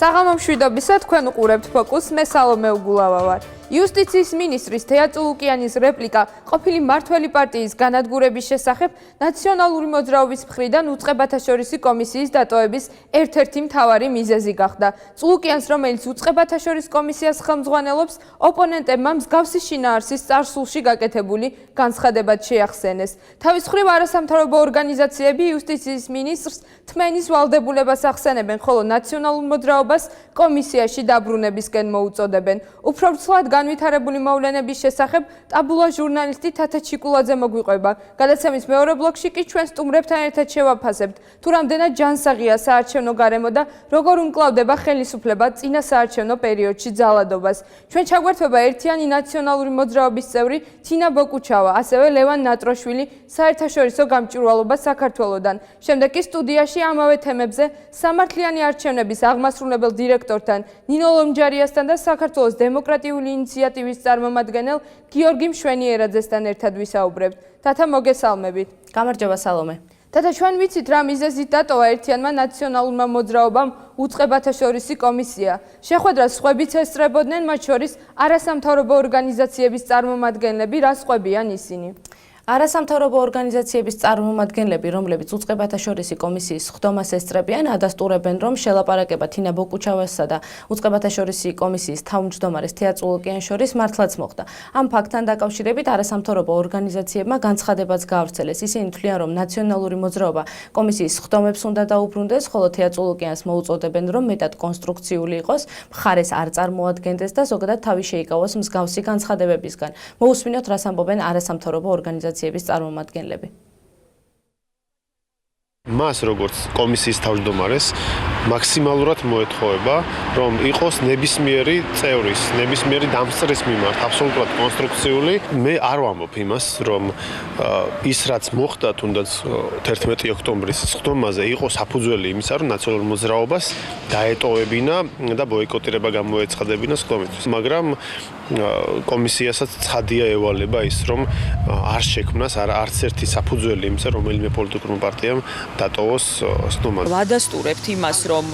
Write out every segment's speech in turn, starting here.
საღამო მშვიდობისა, თქვენ უყურებთ ფოკუსს, მე სალომე უგულავა ვარ. იუსტიციის მინისტრის თეა წულუკიანის რეპლიკა ყოფილი მმართველი პარტიის განადგურების შესახებ ნაციონალური მოძრაობის მხრიდან უწყებათაშორისი კომისიის დატოვების ერთ-ერთი მთავარი მიზეზი გახდა. წულუკიანს, რომელიც უწყებათაშორისი კომისიას ხელმძღვანელობს, ოპონენტებმა მსგავსი შინაარსის წარსულში გაკეთებული განცხადებად შეახსენეს. თავის მხრივ არასამთავრობო ორგანიზაციები იუსტიციის მინისტრს თმენის ვალდებულებას ახსენებენ, ხოლო ნაციონალურ მოძრაობას კომისიაში დაბრუნებისკენ მოუწოდებენ. უფრო ვრცლად განვითარებული მოვლენების შესახებ ტაბულა ჟურნალისტი თათა ჩიკულაძე მოგვიყვება. გადაცემის მეორე ბლოკში კი ჩვენ სტუმრებთან ერთად შევაფასებთ, თუ რამდენად ჯანსაღია საარჩევნო გარემო და როგორ უმკლავდება ხელისუფლება წინა საარჩევნო პერიოდში ძალადობას. ჩვენ ჩაგვერთვება ერთიანი ნაციონალური მოძრაობის წევრი თინა ბოკუჩავა, ასევე ლევან ნატროშვილი საერთაშორისო გამჭვირვალობა საქართველოდან. შემდეგ კი სტუდიაში ამავე თემებზე სამართლიანი არჩევნების აღმასრულებელ დირექტორთან ნინო ლომჯარიასთან და საქართველოს დემოკრატიული ინიციატივის წარმომადგენელ გიორგი მშვენიერაძესთან ერთად ვისაუბრებთ. თათა მოგესალმებით. გამარჯობა სალომე. თათა ჩვენ ვიცით რა მიზეზით დატოვა ერთიანმა ნაციონალურმა მოძრაობამ უწყებათაშორისი კომისია. შეხვედრას სხვებიც ესწრებოდნენ, მათ შორის არასამთავრობო ორგანიზაციების წარმომადგენლები, რა სხვებიან ისინი? არასამთავრობო ორგანიზაციების წარმომადგენლები, რომლებიც უწყებათაშორისი კომისიის ხდომას ესწრებიან, ადასტურებენ, რომ შელაპარაკება თინა ბოკუჩავასა და უწყებათაშორისი კომისიის თავმჯდომარეს თეა წულუკიანს შორის მართლაც მოხდა. ამ ფაქტთან დაკავშირებით არასამთავრობო ორგანიზაციებმა განცხადებაც გაავრცელეს. ისინი თვლიან, რომ ნაციონალური მოძრაობა კომისიის ხდომებს უნდა დაუბრუნდეს, ხოლო თეა წულუკიანს მოუწოდებენ, რომ მეტად კონსტრუქციული იყოს, მხარეს არ წარმოადგენდეს და ზოგადად თავი შეიკავოს მსგავსი განცხადებებისგან. მოусმინოთ, რას ამბობენ არასამთავრობო ორგანიზაციების წარმომადგენლები. მას როგორც კომისიის თავმჯდომარეს მაქსიმალურად მოეთხოვება, რომ იყოს ნებისმიერი წევრის, ნებისმიერი დამსწრის მიმართ აბსოლუტურად კონსტრუქციული. მე არ ვამბობ იმას, რომ ის რაც მოხდა თუნდაც 11 ოქტომბრის ხდომაზე იყო საფუძველი იმისა, რომ ნაციონალურ მოძრაობას დაეტოვებინა და ბოიკოტირება გამოეცხადებინა ხდომისთვის. მაგრამ კომისიასაც ცხადია ევალება ის, რომ არ შექმნას არც ერთი საფუძველი იმისა, რომელიმე პოლიტიკურმა პარტიამ დატოვოს ხდომაზე. ვადასტურებთ იმას, რომ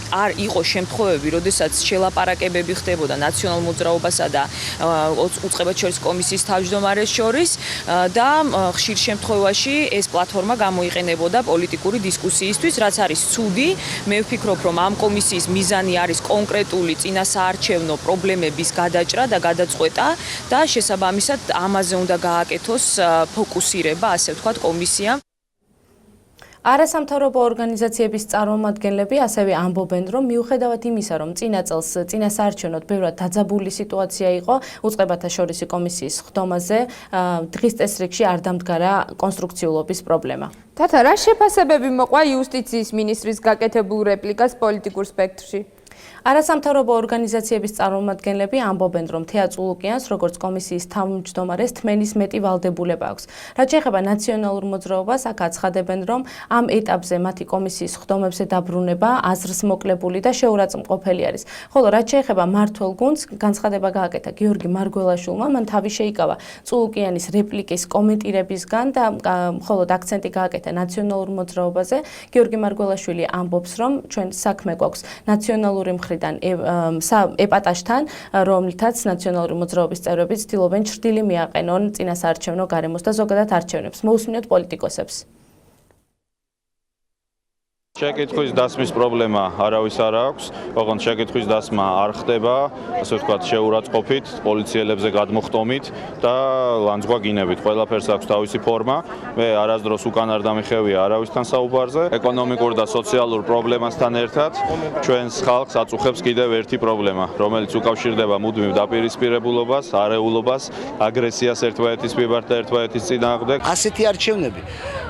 არ იყო შემთხვევები, როდესაც შელაპარაკებები ხდებოდა ნაციონალურ მოძრაობასა და უწყებათაშორისი კომისიის თავმჯდომარეს შორის და ხშირ შემთხვევაში ეს პლატფორმა გამოიყენებოდა პოლიტიკური დისკუსიისთვის, რაც არის ცუდი. მე ვფიქრობ, რომ ამ კომისიის მიზანი არის კონკრეტული წინასაარჩევნო პრობლემების გადაჭრა და გადაწყვეტა და შესაბამისად ამაზე უნდა გააკეთოს ფოკუსირება, ასე ვთქვათ, კომისიამ. არასამთავრობო ორგანიზაციების წარმომადგენლები ასევე ამბობენ, რომ მიუხედავად იმისა, რომ წინა წელს წინასაარჩევნოდ ბევრად დაძაბული სიტუაცია იყო უწყებათაშორისი კომისიის ხდომაზე, დღის წესრიგში არ დამდგარა კონსტრუქციულობის პრობლემა. თათა, რა შეფასებები მოყვა იუსტიციის მინისტრის გაკეთებულ რეპლიკას პოლიტიკურ სპექტრში? არასამთავრობო ორგანიზაციების წარმომადგენლები ამბობენ, რომ თეა წულუკიანს, როგორც კომისიის თავმჯდომარეს, თმენის მეტი ვალდებულება აქვს. რაც შეეხება ნაციონალურ მოძრაობას, აქ აცხადებენ, რომ ამ ეტაპზე მათი კომისიის ხდომებზე დაბრუნება აზრს მოკლებული და შეურაცხმყოფელი არის. ხოლო რაც შეეხება მმართველ გუნდს, განცხადება გააკეთა გიორგი მარგველაშვილმა, მან თავი შეიკავა წულუკიანის რეპლიკის კომენტირებისგან და მხოლოდ აქცენტი გააკეთა ნაციონალურ მოძრაობაზე. გიორგი მარგველაშვილი ამბობს, რომ ჩვენ საქმე გვაქვს ნაციონალური მხრიდან ეპატაჟთან, რომლითაც ნაციონალური მოძრაობის წევრები ცდილობენ ჩრდილი მიაყენონ წინასაარჩევნო გარემოს და ზოგადად არჩევნებს. მოусმინოთ პოლიტიკოსებს. შეკითხვის დასმის პრობლემა არავის არ აქვს, ოღონდ შეკითხვის დასმა არ ხდება, ასე ვთქვათ, შეურაცხყოფით, პოლიციელებზე გადმოხტომით და ლანძღვაგინებით. ყველაფერს აქვს თავისი ფორმა. მე არასდროს უკან არ დამიხევია არავისთან საუბარზე. ეკონომიკურ და სოციალურ პრობლემასთან ერთად ჩვენს ხალხს აწუხებს კიდევ ერთი პრობლემა, რომელიც უკავშირდება მუდმივ დაპირისპირებულობას, არეულობას, აგრესიას ერთმანეთის მიმართ და ერთმანეთის წინააღმდეგ. ასეთი არჩევნები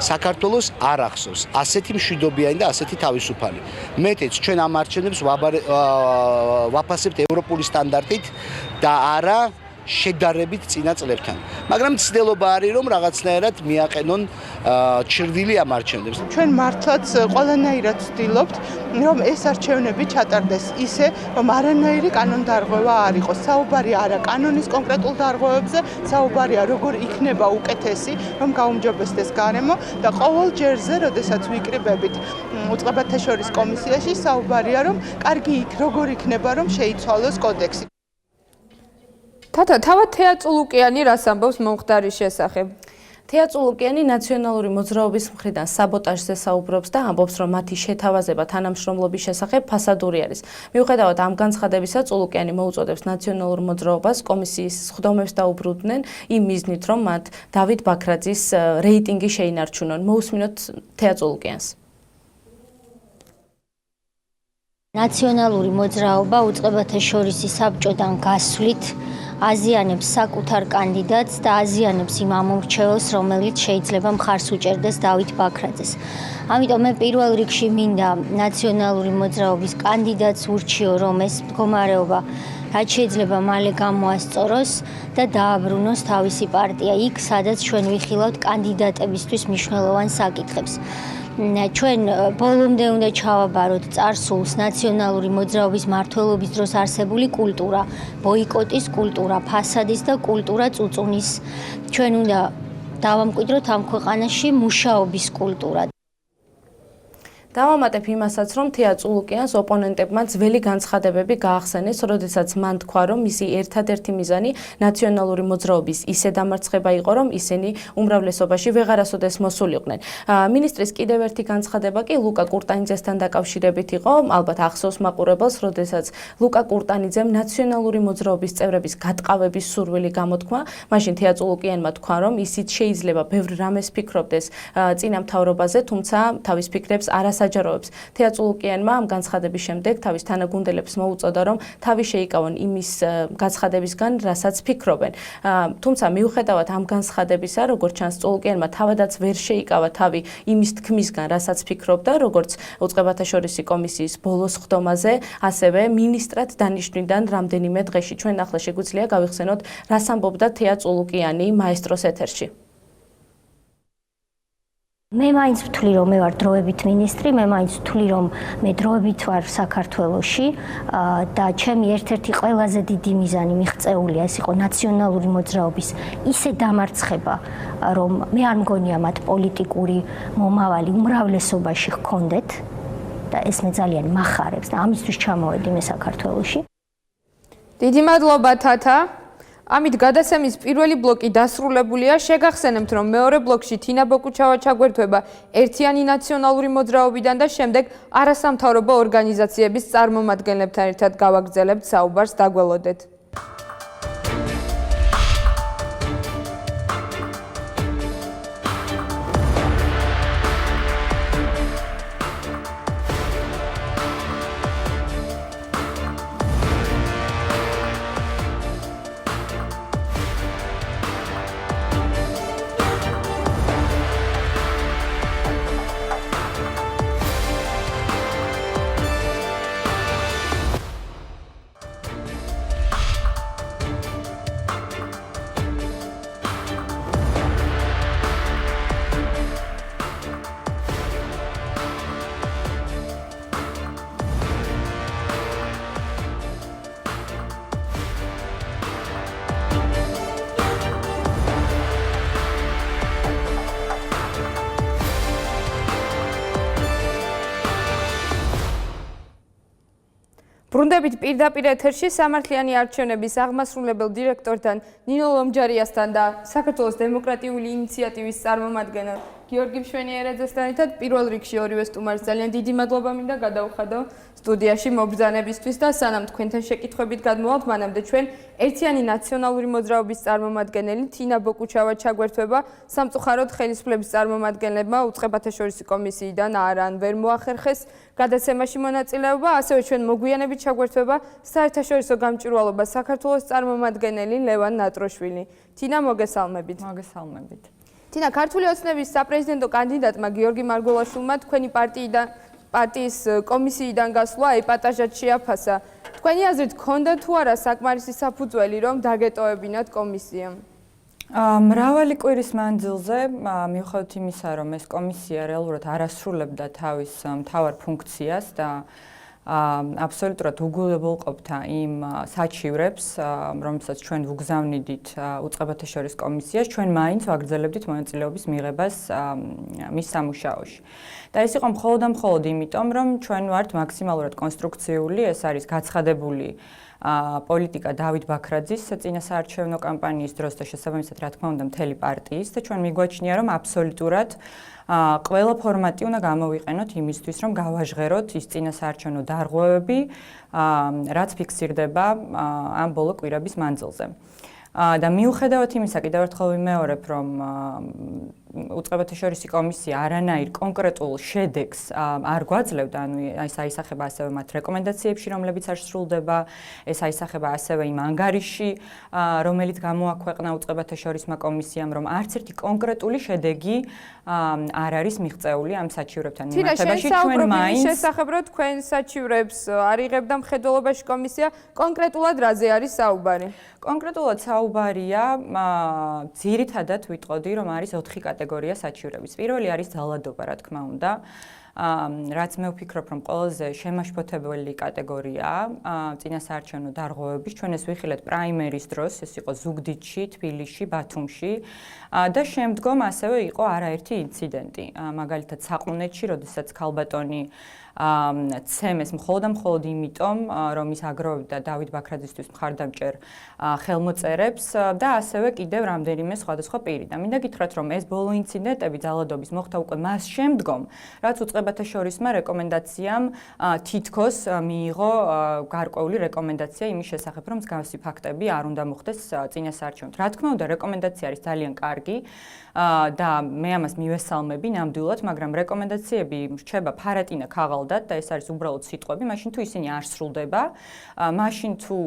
საქართველოს არ ახსოვს. ასეთი მშვიდობიანი და ასეთი თავისუფალი. მეტიც ჩვენ ამ არჩევნებს ვაფასებთ ევროპული სტანდარტით და არა შედარებით წინა წლებთან. მაგრამ ცდილობა არის, რომ რაღაცნაირად მიაყენონ ჩრდილი ამ არჩევნებს. ჩვენ მართლაც ყველანაირად ვცდილობთ, რომ ეს არჩევნები ჩატარდეს ისე, რომ არანაირი კანონდარღვევა არ იყოს. საუბარი არა კანონის კონკრეტულ დარღვევებზე, საუბარია როგორ იქნება უკეთესი, რომ გაუმჯობესდეს გარემო და ყოველ ჯერზე, როდესაც ვიკრიბებით უწყებათა შორის კომისიაში საუბარია, რომ კარგი როგორ იქნება, რომ შეიცვალოს კოდექსი. თათა, თავად თეა წულუკიანი რას ამბობს მომხდარის შესახებ? თეა წულუკიანი ნაციონალური მოძრაობის მხრიდან საბოტაჟზე საუბრობს და ამბობს, რომ მათი შეთავაზება თანამშრომლობის შესახებ ფასადური არის. მიუხედავად ამ განცხადებისა, წულუკიანი მოუწოდებს ნაციონალურ მოძრაობას კომისიის სხდომებს დაუბრუნდნენ იმ მიზნით, რომ მათ დავით ბაქრაძის რეიტინგი შეინარჩუნონ. მოусმინოთ თეა წულუკიანს. ნაციონალური მოძრაობა უწყებათა შორისი საბჭოდან გასვლით აზიანებს საკუთარ კანდიდატს და აზიანებს იმ ამორჩეველს, რომელიც შეიძლება მხარს უჭერდეს დავით ბაქრაძეს. ამიტომ მე პირველ რიგში მინდა ნაციონალური მოძრაობის კანდიდატს ურჩიო, რომ ეს მდგომარეობა რაც შეიძლება მალე გამოასწოროს და დააბრუნოს თავისი პარტია იქ, სადაც ჩვენ ვიხილავთ კანდიდატებისთვის მნიშვნელოვან საკითხებს. ჩვენ ბოლომდე უნდა ჩავაბაროთ წარსულს ნაციონალური მოძრაობის მმართველობის დროს არსებული კულტურა, ბოიკოტის კულტურა, ფასადის და კულტურა წუწუნის. ჩვენ უნდა დავამკვიდროთ ამ ქვეყანაში მუშაობის კულტურა. დავამატებ იმასაც, რომ თეა წულუკიანს ოპონენტებმა ძველი განცხადებები გაახსენეს, როდესაც მან თქვა, რომ მისი ერთადერთი მიზანი ნაციონალური მოძრაობის ისე დამარცხება იყო, რომ ისინი უმრავლესობაში ვეღარასოდეს მოსულიყვნენ. მინისტრის კიდევ ერთი განცხადება კი ლუკა კურტანიძესთან დაკავშირებით იყო, ალბათ ახსოვს მაყურებელს, როდესაც ლუკა კურტანიძემ ნაციონალური მოძრაობის წევრების გატყავების სურვილი გამოთქვა, მაშინ თეა წულუკიანმა თქვა, რომ ისიც შეიძლება ბევრ რამეს ფიქრობდეს წინა მთავრობაზე, თუმცა თავის ფიქრებს არასაჯაროებს. თეა წულუკიანმა ამ განცხადების შემდეგ თავის თანაგუნდელებს მოუწოდა, რომ თავი შეიკავონ იმის განცხადებისგან, რასაც ფიქრობენ. თუმცა მიუხედავად ამ განცხადებისა, როგორც ჩანს, წულუკიანმა თავადაც ვერ შეიკავა თავი იმის თქმისგან, რასაც ფიქრობდა, როგორც უწყებათა შორისი კომისიის ბოლოს ხდომაზე, ასევე მინისტრად დანიშნვიდან რამდენიმე დღეში. ჩვენ ახლა შეგვიძლია გავიხსენოთ, რას ამბობდა თეა წულუკიანი მაესტროს ეთერში. მე მაინც ვთვლი, რომ მე ვარ დროებით მინისტრი, მე მაინც ვთვლი, რომ მე დროებით ვარ საქართველოში და ჩემი ერთ-ერთი ყველაზე დიდი მიზანი მიღწეულია ეს იყო ნაციონალური მოძრაობის ისე დამარცხება, რომ მე არ მგონია მათ პოლიტიკური მომავალი უმრავლესობაში ჰქონდეთ და ეს მე ძალიან მახარებს და ამისთვის ჩამოვედი მე საქართველოში. დიდი მადლობა თათა. ამით გადაცემის პირველი ბლოკი დასრულებულია. შეგახსენებთ, რომ მეორე ბლოკში თინა ბოკუჩავა ჩაგვერთვება ერთიანი ნაციონალური მოძრაობიდან და შემდეგ არასამთავრობო ორგანიზაციების წარმომადგენლებთან ერთად გავაგრძელებთ საუბარს. დაგველოდეთ. ბრუნდებით პირდაპირ ეთერში სამართლიანი არჩევნების აღმასრულებელ დირექტორთან ნინო ლომჯარიასთან და საქართველოს დემოკრატიული ინიციატივის წარმომადგენელ გიორგი მშვენიერაძესთან ერთად პირველ რიგში ორივე სტუმარს ძალიან დიდი მადლობა მინდა გადაუხადო სტუდიაში მობრძანებისთვის და სანამ თქვენთან შეკითხვებით გადმოვალთ, მანამდე ჩვენ ერთიანი ნაციონალური მოძრაობის წარმომადგენელი თინა ბოკუჩავა ჩაგვერთვება სამწუხაროდ ხელისუფლების წარმომადგენლებმა უწყებათა შორისი კომისიიდან არან ვერ მოახერხეს გადაცემაში მონაწილეობა, ასევე ჩვენ მოგვიანებით ჩაგვერთვება საერთაშორისო გამჭვირვალობა საქართველოს წარმომადგენელი ლევან ნატროშვილი. თინა, მოგესალმებით. მოგესალმებით. თინა, ქართული ოცნების საპრეზიდენტო კანდიდატმა გიორგი მარგველაშვილმა თქვენი პარტიის კომისიიდან გასვლა ეპატაჟად შეაფასა. თქვენი აზრით, ჰქონდა თუ არა საკმარისი საფუძველი, რომ დაგეტოვებინათ კომისია? მრავალი კვირის მანძილზე, მიუხედავად იმისა, რომ ეს კომისია რეალურად არ ასრულებდა თავის მთავარ ფუნქციას და აბსოლუტურად უგულებელყოფდა იმ საჩივრებს, რომელსაც ჩვენ ვუგზავნიდით უწყებათა შორის კომისიას, ჩვენ მაინც ვაგრძელებდით მონაწილეობის მიღებას მის სამუშაოში. და ეს იყო მხოლოდ და მხოლოდ იმიტომ, რომ ჩვენ ვართ მაქსიმალურად კონსტრუქციული, ეს არის გაცხადებული პოლიტიკა დავით ბაქრაძის წინასაარჩევნო კამპანიის დროს და შესაბამისად რა თქმა უნდა მთელი პარტიის და ჩვენ მიგვაჩნია რომ აბსოლუტურად ყველა ფორმატი უნდა გამოვიყენოთ იმისთვის რომ გავაჟღეროთ ის წინასაარჩევნო დარღვევები რაც ფიქსირდება ამ ბოლო კვირების მანძილზე. და მიუხედავად იმისა, კიდევ ერთხელ ვიმეორებ, რომ უწყებათა შორისი კომისია არანაირ კონკრეტულ შედეგს არ გვაძლევდა, ანუ ეს აისახება ასევე მათ რეკომენდაციებში, რომლებიც არ სრულდება, ეს აისახება ასევე იმ ანგარიში, რომელიც გამოაქვეყნა უწყებათა შორისმა კომისიამ, რომ არც ერთი კონკრეტული შედეგი არ არის მიღწეული ამ საჩივრებთან მიმართებაში, ჩვენ მაინც შესახებ რომ თქვენ საჩივრებს არ იღებდა მხედველობაში კომისია, კონკრეტულად რაზე არის საუბარი? კონკრეტულად საუბარია ძირითადად ვიტყოდი, რომ არის 4 კატეგორია საჩივრების. პირველი არის ძალადობა, რა თქმა უნდა. რაც მე ვფიქრობ, რომ ყველაზე შემაშფოთებელი კატეგორიაა წინასაარჩევნო დარღვევების. ჩვენ ეს ვიხილეთ პრაიმერის დროს, ეს იყო ზუგდიდში, თბილისში, ბათუმში და შემდგომ ასევე იყო არაერთი ინციდენტი. მაგალითად, საყუნეთში, როდესაც ქალბატონი ცემეს მხოლოდ იმიტომ, რომ ის აგროვებდა დავით ბაქრაძისთვის მხარდამჭერ ხელმოწერებს და ასევე კიდევ რამდენიმე სხვადასხვა პირი. და მინდა გითხრათ, რომ ეს ბოლო ინციდენტები ძალადობის მოხდა უკვე მას შემდგომ, რაც უწყებათა შორისმა რეკომენდაციამ თითქოს მიიღო გარკვეული რეკომენდაცია იმის შესახებ, რომ მსგავსი ფაქტები არ უნდა მოხდეს წინასაარჩევნოდ. რა თქმა უნდა, რეკომენდაცია არის ძალიან კარგი და მე ამას მივესალმები ნამდვილად, მაგრამ რეკომენდაციები რჩება ფარატინა ქაღალდად და ეს არის უბრალოდ სიტყვები, მაშინ თუ ისინი არ სრულდება, მაშინ თუ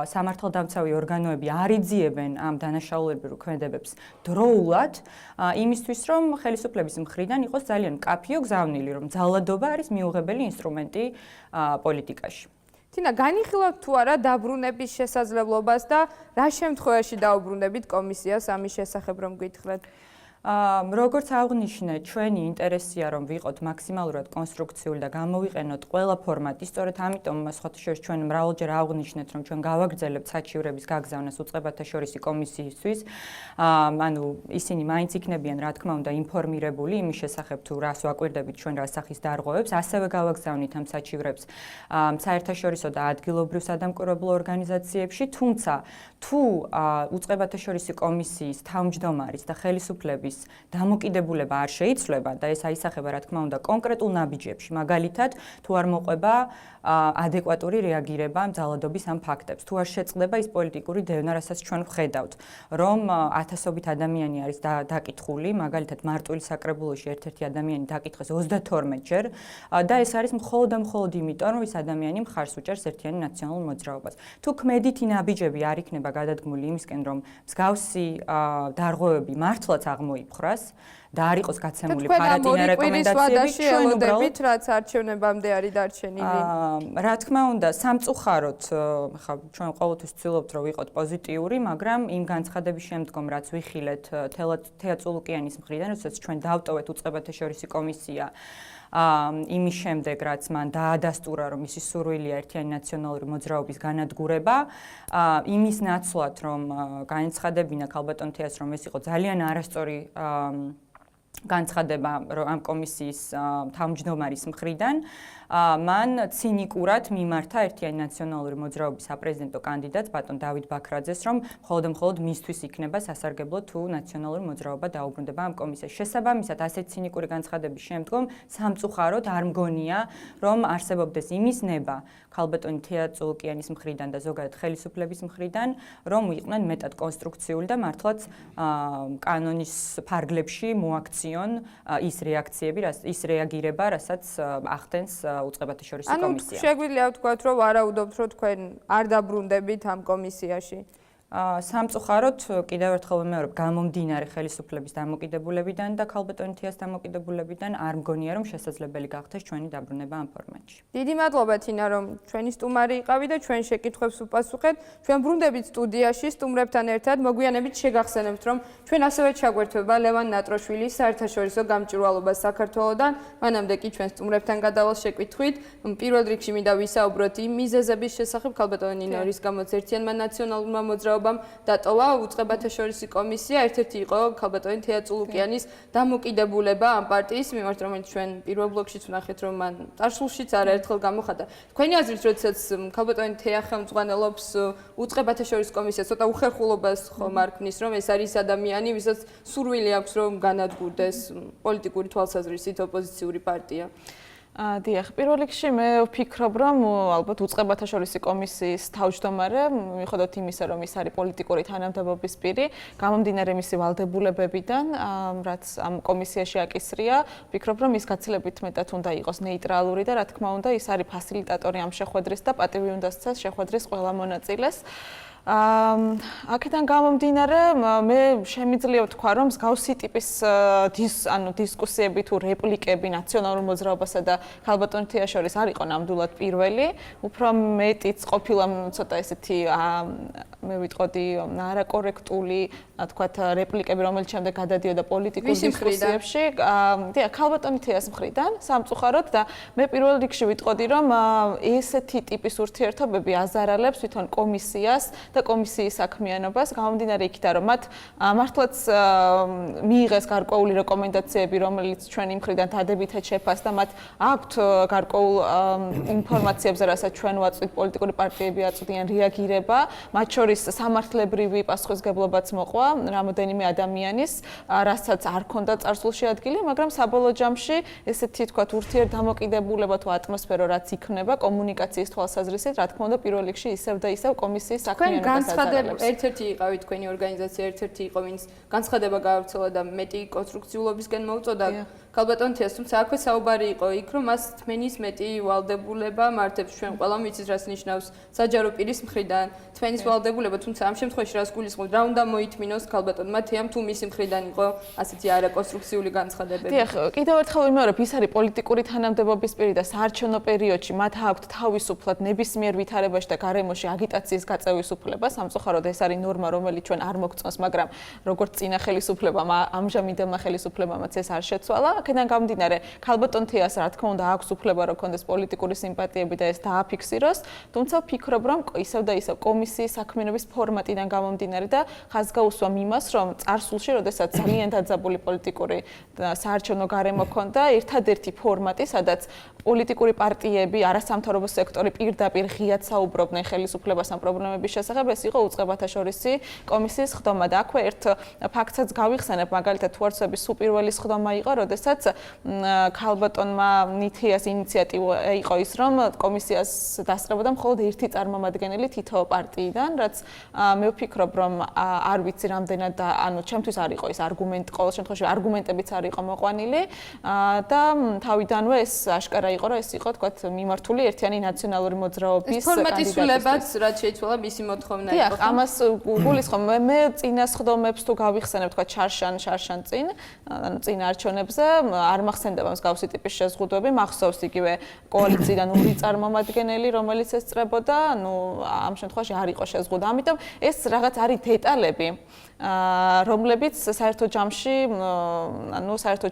სამართალდამცავი ორგანოები არ იძიებენ ამ დანაშაულებრივ ქმედებებს დროულად, იმისთვის რომ ხელისუფლების მხრიდან იყოს ძალიან მკაფიო გზავნილი, რომ ძალადობა არის მიუღებელი ინსტრუმენტი პოლიტიკაში. თინა, განიხილავთ თუ არა დაბრუნების შესაძლებლობას და რა შემთხვევაში დაუბრუნდებით კომისიას ამის შესახებ რომ გითხრათ? როგორც აღვნიშნე, ჩვენი ინტერესია რომ ვიყოთ მაქსიმალურად კონსტრუქციული და გამოვიყენოთ ყველა ფორმატი, სწორედ ამიტომ სხვათა შორის ჩვენ მრავალჯერ აღვნიშნეთ, რომ ჩვენ გავაგრძელებთ საჩივრების გაგზავნას უწყებათა შორისი კომისიისთვის. ანუ ისინი მაინც იქნებიან, რა თქმა უნდა, ინფორმირებული იმის შესახებ თუ რას ვაკვირდებით ჩვენ რა სახის დარღვევებს, ასევე გავაგზავნით ამ საჩივრებს საერთაშორისო და ადგილობრივ სადამკვირვებლო ორგანიზაციებში, თუმცა თუ უწყებათა შორისი კომისიის თავმჯდომარის და ხელისუფლების დამოკიდებულება არ შეიცვლება და ეს აისახება, რა თქმა უნდა, კონკრეტულ ნაბიჯებში, მაგალითად, თუ არ მოყვება ადეკვატური რეაგირება ძალადობის ამ ფაქტებს, თუ არ შეწყდება ის პოლიტიკური დევნა, რასაც ჩვენ ვხედავთ, რომ ათასობით ადამიანი არის დაკითხული, მაგალითად, მარტვილ საკრებულოში ერთ-ერთი ადამიანი დაკითხეს 32-ჯერ და ეს არის მხოლოდ და მხოლოდ იმიტომ, რომ ეს ადამიანი მხარს უჭერს ერთიანი ნაციონალურ მოძრაობას. თუ ქმედითი ნაბიჯები არ იქნება გადადგმული იმისკენ, რომ მსგავსი დარღვევები მართლაც აღმოიფხრას და არ იყოს გაცემული ფარატინა რეკომენდაციები, ჩვენ უბრალოდ რაც არჩევნებამდე არის დარჩენილი. რა თქმა უნდა, სამწუხაროდ, ხა ჩვენ ყოველთვის ვცდილობთ, რომ ვიყოთ პოზიტიური, მაგრამ იმ განცხადების შემდგომ, რაც ვიხილეთ თეა წულუკიანის მხრიდან, როდესაც ჩვენ დავტოვეთ უწყებათა შორისი კომისია იმის შემდეგ, რაც მან დაადასტურა, რომ მისი სურვილია ერთიანი ნაციონალური მოძრაობის განადგურება, იმის ნაცვლად, რომ განაცხადებინა ქალბატონ თეას, რომ ეს იყო ძალიან არასწორი განცხადება ამ კომისიის თავმჯდომარის მხრიდან, მან ცინიკურად მიმართა ერთიანი ნაციონალური მოძრაობის საპრეზიდენტო კანდიდატს ბატონ დავით ბაქრაძეს, რომ მხოლოდ მისთვის იქნება სასარგებლო თუ ნაციონალური მოძრაობა დაუბრუნდება ამ კომისიაში. შესაბამისად, ასეთ ცინიკური განცხადების შემდგომ სამწუხაროდ არ მგონია, რომ არსებობდეს იმის ნება ქალბატონი თეა წულუკიანის მხრიდან და ზოგადად ხელისუფლების მხრიდან, რომ იყვნენ მეტად კონსტრუქციული და მართლაც კანონის ფარგლებში მოაქციონ ის რეაქციები, ის რეაგირება, რასაც ახდენს უწყებათა შორისი კომისია. ანუ შეგვიძლია ვთქვათ, რომ ვარაუდობთ, რომ თქვენ არ დაბრუნდებით ამ კომისიაში. სამწუხაროდ კიდევ ერთხელ ვიმეორებ, გამომდინარე ხელისუფლების დამოკიდებულებიდან და ქალბატონი თიას დამოკიდებულებიდან არ მგონია რომ შესაძლებელი გახდეს ჩვენი დაბრუნება ამ ფორმატში. დიდი მადლობა თინა რომ ჩვენი სტუმარი იყავი და ჩვენ შეკითხვებს უპასუხეთ. ჩვენ ბრუნდებით სტუდიაში სტუმრებთან ერთად მოგვიანებით შეგახსენებთ რომ ჩვენ ასევე ჩაგვერთვება ლევან ნატროშვილი საერთაშორისო გამჭვირვალობა საქართველოსთან. მანამდე კი ჩვენ სტუმრებთან გადავალ შეკვითხვით. პირველ რიგში მინდა ვისაუბროთ იმ მიზეზების შესახებ ქალბატონი ნინო რის გამოც ერთიანმა ნაციონალურმა მოძრაობამ დატოვა უწყებათა შორისი კომისია. ერთ-ერთი იყო ქალბატონი თეა წულუკიანის დამოკიდებულება ამ პარტიის მიმართ, რომელიც ჩვენ პირველ ბლოკშიც ვნახეთ, რომ მან წარსულშიც არაერთხელ გამოხატა. თქვენი აზრით, როდესაც ქალბატონი თეა ხელმძღვანელობს უწყებათა შორისი კომისიას, ცოტა უხერხულობას ხომ არ ქმნის, რომ ეს არის ადამიანი, ვისაც სურვილი აქვს, რომ განადგურდეს პოლიტიკური თვალსაზრისით ოპოზიციური პარტია. დიახ, პირველ რიგში მე ვფიქრობ, რომ ალბათ უწყებათა შორისი კომისიის თავმჯდომარე, მიუხედავად იმისა, რომ ის არის პოლიტიკური თანამდებობის პირი, გამომდინარე მისი ვალდებულებებიდან, რაც ამ კომისიაში აკისრია, ვფიქრობ, რომ ის გაცილებით მეტად უნდა იყოს ნეიტრალური და რა თქმა უნდა, ის არის ფასილიტატორი ამ შეხვედრის და პატივი უნდა სცეს შეხვედრის ყველა მონაწილეს. აქედან გამომდინარე, მე შემიძლია ვთქვა, რომ მსგავსი ტიპის დისკუსიები თუ რეპლიკები ნაციონალურ მოძრაობასა და ქალბატონ თეას შორის არ იყო ნამდვილად პირველი, უფრო მეტიც ყოფილა ცოტა ესეთი მე ვიტყოდი არაკორექტული, თქვათ, რეპლიკები, რომელიც შემდეგ გადადიოდა პოლიტიკურ დისკუსიებში. დიახ, ქალბატონ თეას მხრიდან სამწუხაროდ და მე პირველ რიგში ვიტყოდი, რომ ესეთი ტიპის ურთიერთობები აზარალებს თვითონ კომისიას და კომისიის საქმიანობას, გამომდინარე იქიდან, რომ მათ მართლაც მიიღეს გარკვეული რეკომენდაციები, რომელიც ჩვენი მხრიდან დადებითად შეფასდა, მათ აქვთ გარკვეულ ინფორმაციებზე, რასაც ჩვენ ვაწვით, პოლიტიკური პარტიები აწვდიან რეაგირება, მათ შორის სამართლებრივი პასუხისმგებლობაც მოყვა რამოდენიმე ადამიანის, რასაც არ ქონდა წარსულში ადგილი, მაგრამ საბოლოო ჯამში ესეთი თქვათ ურთიერთდამოკიდებულება თუ ატმოსფერო რაც იქნება კომუნიკაციის თვალსაზრისით, რა თქმა უნდა, პირველ რიგში ისევ და ისევ კომისიის საქმიანობას განცხადება ერთ-ერთი იყავით თქვენი ორგანიზაცია, ერთ-ერთი იყო, ვინც განცხადება გაავრცელა და მეტი კონსტრუქციულობისკენ მოუწოდა ქალბატონ თეას, თუმცა აქვე საუბარი იყო იქ, რომ მას თმენის მეტი ვალდებულება მართებს. ჩვენ ყველამ ვიცით, რას ნიშნავს საჯარო პირის მხრიდან თმენის ვალდებულება, თუმცა ამ შემთხვევაში რას გულისხმობთ, რა უნდა მოითმინოს ქალბატონმა თეამ თუ მისი მხრიდან იყო ასეთი არაკონსტრუქციული განცხადებები. დიახ, კიდევ ერთხელ ვიმეორებ, ის არის პოლიტიკური თანამდებობის პირი და საარჩევნო პერიოდში მათ აქვთ თავისუფლად ნებისმიერ ვითარებაში და გარემოში აგიტაციის გაწევის უფლება. სამწუხაროდ ეს არის ნორმა, რომელიც ჩვენ არ მოგწონს, მაგრამ როგორც წინა ხელისუფლებამ, ამჟამინდელმა ხელისუფლებამაც ეს არ შეცვალა. აქედან გამომდინარე, ქალბატონ თეას რა თქმა უნდა აქვს უფლება, რომ კონდეს პოლიტიკური სიმპათიები და ეს დააფიქსიროს, თუმცა ვფიქრობ, რომ ისევ და ისევ კომისიის საქმიანობის ფორმატიდან გამომდინარე და ხაზგაუსვამ იმას, რომ წარსულში, როდესაც ძალიან დაძაბული პოლიტიკური საარჩევნო გარემო ჰქონდა, ერთადერთი ფორმატი, სადაც პოლიტიკური პარტიები, არასამთავრობო სექტორი პირდაპირ ღიად საუბრობდნენ ხელისუფლებას ამ პრობლემების შესახებ, ეს იყო უწყებათა შორისი კომისიის ხდომა და აქვე ერთ ფაქტსაც გავიხსენებ, მაგალითად თვარცების უპირველი ხდომა იყო, როდესაც ქალბატონმა თეას ინიციატივა იყო ის, რომ კომისიას დასწრებოდა მხოლოდ ერთი წარმომადგენელი თითო პარტიიდან, რაც მე ვფიქრობ, რომ არ ვიცი რამდენად ანუ ჩემთვის არ იყო ეს არგუმენტი, ყოველ შემთხვევაში არგუმენტებიც არ იყო მოყვანილი და თავიდანვე ეს აშკარა იყო, რომ ეს იყო თქვათ მიმართული ერთიანი ნაციონალური მოძრაობის ფორმატისულებაც რაც შეიცვალა მისი მოთხოვნა იყო. დიახ, ამას გულისხმობ, მე წინა სხდომებს თუ გავიხსენებ თქვათ შარშან წინ, ანუ წინ არჩევნებზე არ მახსენდება მსგავსი ტიპის შეზღუდვები, მახსოვს იგივე კოალიციიდან ორი წარმომადგენელი, რომელიც ესწრებოდა, ანუ ამ შემთხვევაში არ იყო შეზღუდვა. ამიტომ ეს რაღაც არის დეტალები, რომლებიც საერთო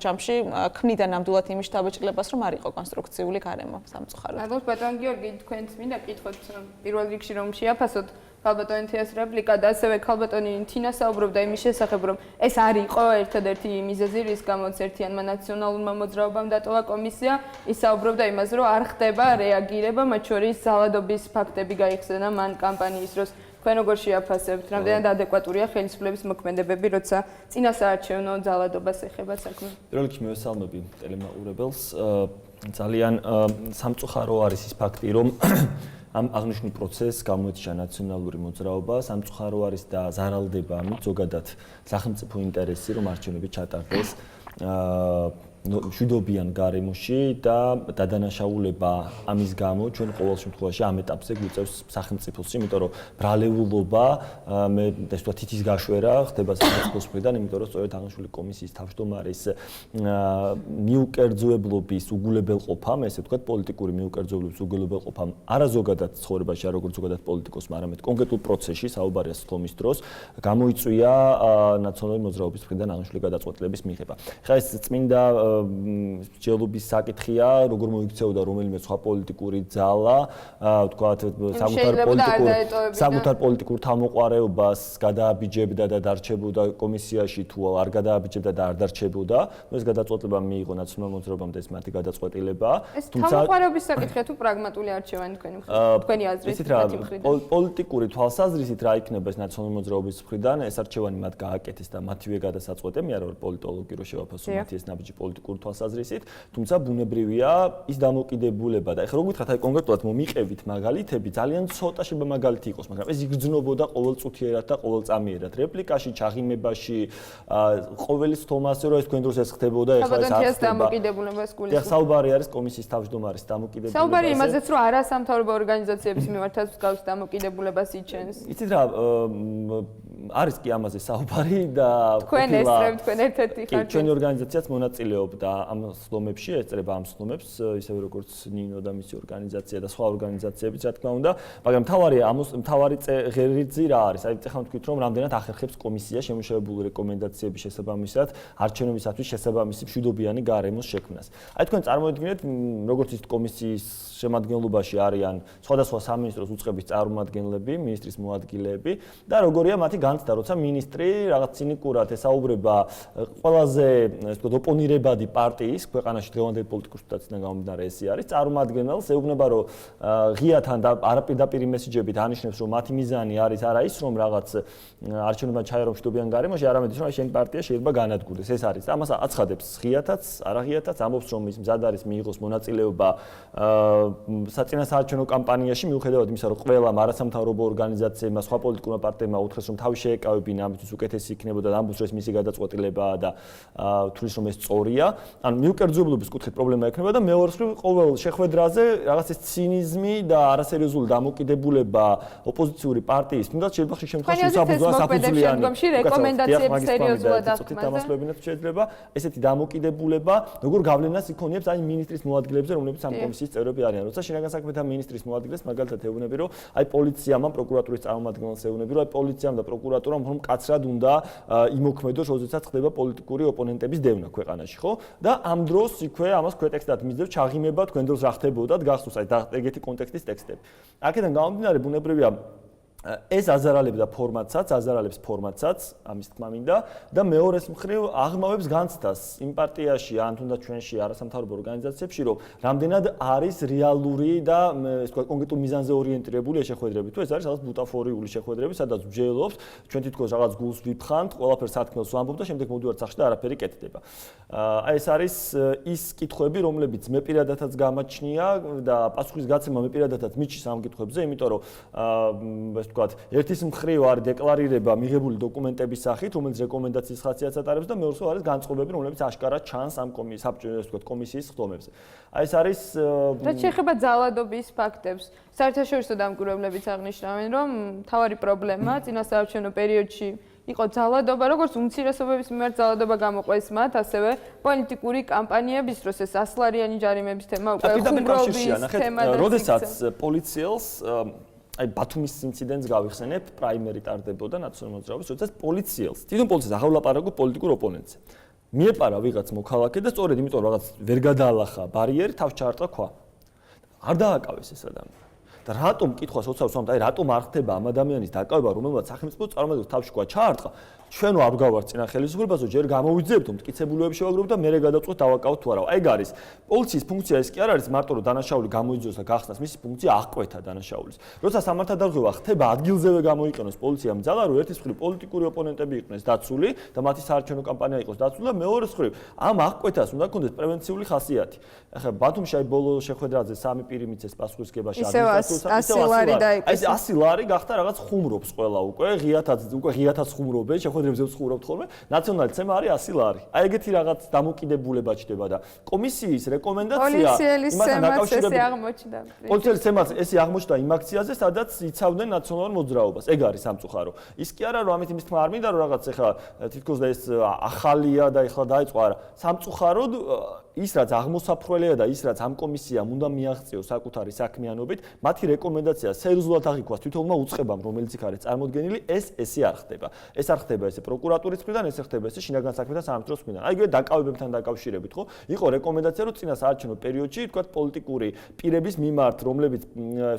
ჯამში ქმნიდა ნამდვილად იმის შთაბეჭდილებას, რომ არ იყო კონსტრუქციული გარემო სამწუხაროდ. მადლობთ ბატონ გიორგი, თქვენც მინდა კითხოთ პირველ რიგში რომ შეაფასოთ ქალბატონი თეას რეპლიკა და ასევე ქალბატონი თინა საუბრობდა იმის შესახებ, რომ ეს არ იყო ერთადერთი მიზეზი, რის გამოც ერთიანმა ნაციონალურმა მოძრაობამ დატოვა კომისია. ის საუბრობდა იმაზე, რომ არ ხდება რეაგირება, მათ შორის ზალადობის ფაქტები გაიხსენა მან კამპანიის დროს. თქვენ როგორ შეაფასებთ, რამდენად ადეკვატურია ხელისუფლების მოქმედებები, როცა წინასაარჩევნო ზალადობას ეხება საქმე? პირველ რიგში მევესალმები ტელემაყურებელს. ძალიან სამწუხარო არის ის ფაქტი, რომ ამ აღნიშნულ პროცესს გამოიჩინა ნაციონალური მოძრაობა, სამწუხარო არის და ზარალდება ამით ზოგადად სახელმწიფო ინტერესი, რომ არჩევნები ჩატარდეს. მშვიდობიან გარემოში და დადანაშაულება ამის გამო ჩვენ ყოველ შემთხვევაში ამ ეტაპზე გვიწევს სახელმწიფოს, იმიტომ რომ ბრალეულობა მე ეს ვთქვათ თითის გაშვერა ხდება სახელმწიფოს მხრიდან, იმიტომ რომ სწორედ აღნიშნული კომისიის თავმჯდომარის მიუკერძოებლობის უგულებელყოფამ, ესე ვთქვათ პოლიტიკური მიუკერძოებლობის უგულებელყოფამ არა ზოგადად ცხოვრებაში, არა როგორც ზოგადად პოლიტიკოსმა, არამედ კონკრეტულ პროცესში საუბარია სხდომის დროს გამოიწვია ნაციონალური მოძრაობის მხრიდან აღნიშნული გადაწყვეტილების მიღება. ხა ეს წმინდა მსჯელობის საკითხია, როგორ მოიქცეოდა რომელიმე სხვა პოლიტიკური ძალა, ვთქვათ, საკუთარ პოლიტიკურ თავმოყარეობას გადააბიჯებდა და დარჩებოდა კომისიაში თუ არ გადააბიჯებდა და არ დარჩებოდა. ეს გადაწყვეტილება მიიღო ნაციონალურ მოძრაობამ და ეს მათი გადაწყვეტილება. ეს თავმოყარეობის საკითხია თუ პრაგმატული არჩევანი თქვენი აზრით? პოლიტიკური თვალსაზრისით რა იქნება ეს ნაციონალური მოძრაობის მხრიდან, ეს არჩევანი მათ გააკეთეს და მათივე გადასაწყვეტე, მე არ ვარ პოლიტოლოგი, რომ შევაფასო მათი ეს ნაბიჯი პოლიტიკური თვალსაზრისით, თუმცა ბუნებრივია ის დამოკიდებულება და ეხლა როგორ ვთქვათ, აი კონკრეტულად მომიყევით მაგალითები, ძალიან ცოტა შეიძლება მაგალითი იყოს, მაგრამ ეს იგრძნობოდა ყოველწუთიერად და ყოველწამიერად. რეპლიკაში, ჩაღიმებაში, ყოველი სთომასე რომ ეს თქვენ დროს ეს ხდებოდა, ეხლა ეს არ ხდება. დამოკიდებულებას გულისხმობ. ეხლა საუბარი არის კომისიის თავმჯდომარის დამოკიდებულებაზე. საუბარი იმაზეც, რომ არასამთავრობო ორგანიზაციების მიმართაც მსგავს დამოკიდებულებას იჩენს. იცით რა, არის კი ამაზე საუბარი და თქვენ ესწრებთ, თქვენ ერთ-ერთი ხართ. ჩვენი ორგანიზაციაც მონაწილეობდა ამ სხდომებში, ესწრება ამ სხდომებს, ისევე როგორც ნინო და მისი ორგანიზაცია და სხვა ორგანიზაციებიც, რა თქმა უნდა, მაგრამ მთავარი ღერძი რა არის? აი, ეხლა ვთქვით, რომ რამდენად ახერხებს კომისია შემუშავებული რეკომენდაციების შესაბამისად არჩევნებისათვის შესაბამისი მშვიდობიანი გარემოს შექმნას. აი, თქვენ წარმოიდგინეთ, როგორც ის კომისიის შემადგენლობაში არიან სხვადასხვა სამინისტროს უწყების წარმომადგენლები, მინისტრის მოადგილეები და როგორია მათი განცდა, როცა მინისტრი რაღაც ცინიკურად ესაუბრება ყველაზე, ასე ვთქვათ, ოპონირებადი პარტიის, ქვეყანაში დღევანდელი პოლიტიკური სიტუაციიდან გამომდინარე ესე არის, წარმომადგენელს ეუბნება, რომ ღიათან და არაპირდაპირ მესიჯებით ანიშნებს, რომ მათი მიზანი არის არა ის, რომ რაღაც არჩევნებთან ჩაერო მშვიდობიან გარემოში, არამედ ის, რომ შენი პარტია შეიძლება განადგურდეს. ეს არის. ამას აცხადებს ღიათაც, არაღიათაც, ამბობს, რომ ის მზად არის მიიღოს მონაწილეობა საწინასაარჩევნო კამპანიაში, მიუხედავად იმისა, რომ ყველა არასამთავრობო ორგანიზაციებმა, სხვა პოლიტიკურმა პარტიებმა უთხრეს, რომ თავი შეეკავებინა, ამისთვის უკეთესი იქნებოდა და ამბობს, რომ ეს მისი გადაწყვეტილებაა და თulis რომ ეს სწორია. ანუ მიუკერძოებლობის კუთხით პრობლემა ექნება და მეორეს მხრივ ყოველ შეხვედრაზე რაღაც ეს ცინიზმი და არასერიოზული დამოკიდებულება ოპოზიციური პარტიის, თუნდაც შეიძლება ხშირ შემთხვევაში საფუძვლიანი რეკომენდაციების სერიოზულად აღქმას შეიძლება ესეთი დამოკიდებულება, როგორ გავლენას იქონიებს აი მინისტრის მოადგილეებზე, რომლებიც ამ კომისიის წევრები არიან. როცა შინაგან საქმეთა მინისტრის მოადგილეს მაგალითად ეუბნები, რომ აი პოლიციამ, პროკურატურის წარმომადგენელს ეუბნები, რომ აი პოლიციამ და პროკურატურამ რომ კაცრად უნდა იმოქმედოს, როდესაც ხდება პოლიტიკური ოპონენტების დევნა ქვეყანაში, ხო? და ამ დროს იქვე ამას ქვეტექსტად მისდევს ჩაღიმება, თქვენ დროს რა ხდებოდა, გახსოვს აი ეგეთი კონტექსტის ტექსტები. აქედან გამომდინარე ბუნებრივია ეს აზარალებს ფორმატსაც, ამის თქმა მინდა და მეორეს მხრივ აღმავებს განცდას იმ პარტიაში ან თუნდაც ჩვენში არასამთავრობო ორგანიზაციებში, რომ რამდენად არის რეალური და ეს თქვა კონკრეტულ მიზანზე ორიენტირებული შეხვედრები. თუ ეს არის რაღაც ბუტაფორიული შეხვედრები, სადაც მსჯელობს, ჩვენ თითქოს რაღაც გულს ვიფხანთ, ყველაფერს სათქმელს ვამბობ და შემდეგ მოვდივართ სახში და არაფერი კეთდება. აი ეს არის ის კითხვები, რომლებიც მე პირადადაც გამაჩნია და პასუხისგაცემა მე პირადადაც მიჩის ამ კითხვებზე, იმიტომ რომ ვთქვათ, ერთის მხრივ არის დეკლარირება მიღებული დოკუმენტების სახით, რომელიც რეკომენდაციის ხასიათს ატარებს და მეორეს მხრივ არის განწყობები, რომლებიც აშკარად ჩანს ამ კომისიის სხდომებზე. აი ეს არის რაც შეეხება ძალადობის ფაქტებს, საერთაშორისო დამკვირვებლებიც აღნიშნავენ, რომ მთავარი პრობლემა წინასაარჩევნო პერიოდში იყო ძალადობა, როგორც უმცირესობების მიმართ ძალადობა გამოყვეს მათ, ასევე პოლიტიკური კამპანიების დროს ეს 100 ლარიანი ჯარიმების თემა უკვე ხუმრობის თემა და როდესაც პოლიციელს აი ბათუმის ინციდენტს გავიხსენებ, პრაიმერი ტარდებოდა ნაციონალურ მოძრაობას, როდესაც პოლიციელს, თვითონ პოლიციას აღარ ვლაპარაკობ პოლიტიკურ ოპონენტზე. მიეპარა ვიღაც მოქალაქე და სწორედ იმიტომ რომ რაღაც ვერ გადაალახა ბარიერი, თავს ჩაარტყა ქვა. არ დააკავეს ეს ადამიანი. და რატომ კითხვას ოცავს, აი რატომ არ ხდება ამ ადამიანის დაკავება, რომელმაც სახელმწიფო წარმომადგენელს თავში ქვა ჩაარტყა? ჩვენ არ გავართ წინა ხელისუფლებაზე, ჯერ გამოვიძებთ, მტკიცებულებები შევაგროვებთ და მერე გადავწყვეტ დავაკავოთ თუ არა. აი ეგ არის. პოლიციის ფუნქცია ეს კი არ არის მარტო რომ დანაშაული გამოიძიოს და გახსნას, მისი ფუნქცია აღკვეთა დანაშაულის. როცა სამართალდარღვევა ხდება, ადგილზევე გამოიყენოს პოლიციამ ძალა, რომ ერთის მხრივ პოლიტიკური ოპონენტები იყვნენ დაცული და მათი საარჩევნო კამპანია იყოს დაცული და მეორეს მხრივ ამ აღკვეთას უნდა ჰქონდეს პრევენციული ხასიათი. ახლა ბათუმში აი ბოლო შეხვედრაზე სამი პირი მიცეს პასუხისგებაში ადმინისტრაციულ 100 ლარი დაიკვეს. აი 100 ლარი გახდა რაღაც ხუმრობს ყველა უკვე, ღიათაც ხუმრობენ, შეხვედრა მოძრაობებზე ვცხოვრობთ ხოლმე, ნაციონალური ცემა არის 100 ლარი. აი ეგეთი რაღაც დამოკიდებულება ჩდება და კომისიის რეკომენდაცია იმასთან დაკავშირებით პოლიციელის ცემაც ესე აღმოჩნდა იმ აქციაზე, სადაც იცავდნენ ნაციონალურ მოძრაობას. ეგ არის სამწუხარო. ის კი არა, რომ ამით იმის თქმა არ მინდა, რომ რაღაც ეხლა თითქოს და ეს ახალია და ეხლა დაიწყო, არა. სამწუხაროდ ის რაც აღმოსაფრველეა და ის რაც ამ კომისიამ უნდა მიაღწიოს საკუთარი საქმიანობით, მათი რეკომენდაცია სერიოზულად აღიქვას თვითონმა უწყებამ, რომელიც იქ არის წარმოდგენილი, ესე არ ხდება. ეს არ ხდება ესე პროკურატურის მხრიდან, ეს ხდება ესე შინაგან საქმეთა სამინისტროს მხრიდან. აი ეგრე დაკავებებთან დაკავშირებით, ხო? იყო რეკომენდაცია, რომ წინა საარჩევნო პერიოდში, თქვა პოლიტიკური პირების მიმართ, რომლებიც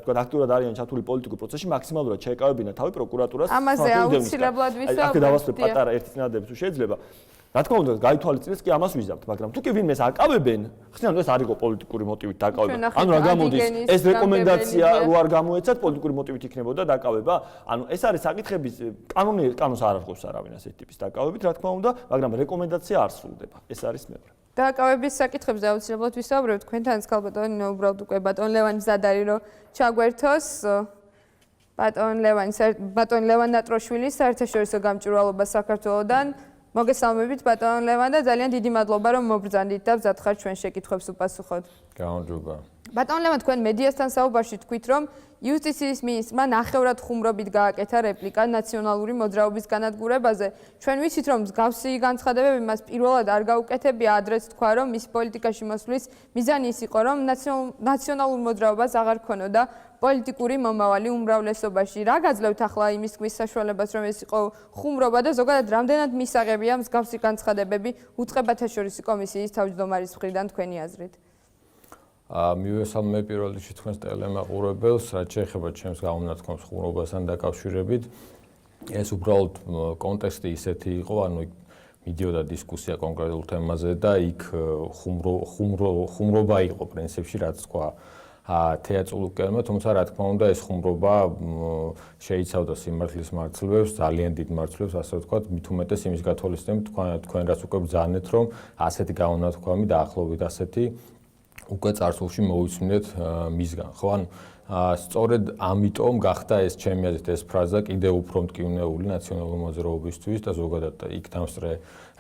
თქვა აქტიურად არიან ჩართული პოლიტიკურ პროცესში, მაქსიმალურად შეეკავებინათ თავი პროკურატურას. ამაზე აუცილებლად ვისაუბრებთ. აქ დავასწრებ პატარა ერთი წინადადების თუ შეიძლება. რა თქმა უნდა, გაითვალისწინებს კი ამას ვიზამთ, მაგრამ თუ კი ვინმეს აკავებენ, ხსნიან ეს არ იყო პოლიტიკური მოტივით დაკავება. ანუ რა გამოდის, ეს რეკომენდაცია რო არ გამოეცათ, პოლიტიკური მოტივით იქნებოდა დაკავება. ანუ ეს არის საკითხების კანონს არ არღვევს არავინ ასეთი ტიპის დაკავებით, რა თქმა უნდა, მაგრამ რეკომენდაცია არ სრულდება. ეს არის მეორე. დაკავების საკითხებზე აუცილებლად ვისაუბრებთ. თქვენთანაც ქალბატონი უბრალოდ უკვე ბატონ ლევანი მზად არის რომ ჩაგვერთოს. ბატონ ლევან ნატროშვილის საერთაშორისო გამჭვირვალობა საქართველოსდან. მოგესალმებით ბატონ ლევან და ძალიან დიდი მადლობა რომ მობრძანდით და მზად ხართ ჩვენ შეკითხვებს უპასუხოთ. გამარჯობა. ბატონ ლევან თქვენ მედიასთან საუბარში თქვით რომ იუსტიციის მინისტრმა ნახევრად ხუმრობით გააკეთა რეპლიკა ნაციონალური მოძრაობის განადგურებაზე. ჩვენ ვიცით რომ მსგავსი განცხადებები მას პირველად არ გაუკეთებია, ადრეც თქვა რომ მის პოლიტიკაში მოსვლის მიზანი ის იყო რომ ნაციონალურ მოძრაობას აღარ ქონოდა პოლიტიკური მომავალი უმრავლესობაში. რა გაძლევთ ახლა იმის თქმის საშუალებას რომ ეს იყო ხუმრობა და ზოგადად რამდენად მისაღებია მსგავსი განცხადებები უწყებათა შორისი კომისიის თავმჯდომარის მხრიდან თქვენი აზრით? მივესალმე პირველ რიგში თქვენს ტელემაყურებელს, რაც შეეხება ჩემს გამონათქვამს ხუმრობასთან დაკავშირებით. ეს უბრალოდ კონტექსტი ისეთი იყო, ანუ მიდიოდა დისკუსია კონკრეტულ თემაზე და იქ ხუმრობა იყო პრინციპში, რაც თქვა თეატრულიკელმა, თუმცა რა თქმა უნდა ეს ხუმრობა შეიცავდა სიმართლის მარცვლებს, ძალიან დიდ მარცვლებს, ასე ვთქვათ, მით უმეტეს იმის გათვალისწინებით თქვენ რაც უკვე ბრძანეთ, რომ ასეთი გამონათქვამი დაახლოებით ასეთი უკვე წარსულში მოვისმინეთ მისგან, ხო? ანუ სწორედ ამიტომ გახდა ეს ჩემი აზრით ეს ფრაზა კიდევ უფრო მტკივნეული ნაციონალური მოძრაობისთვის და ზოგადად იქ დამსწრე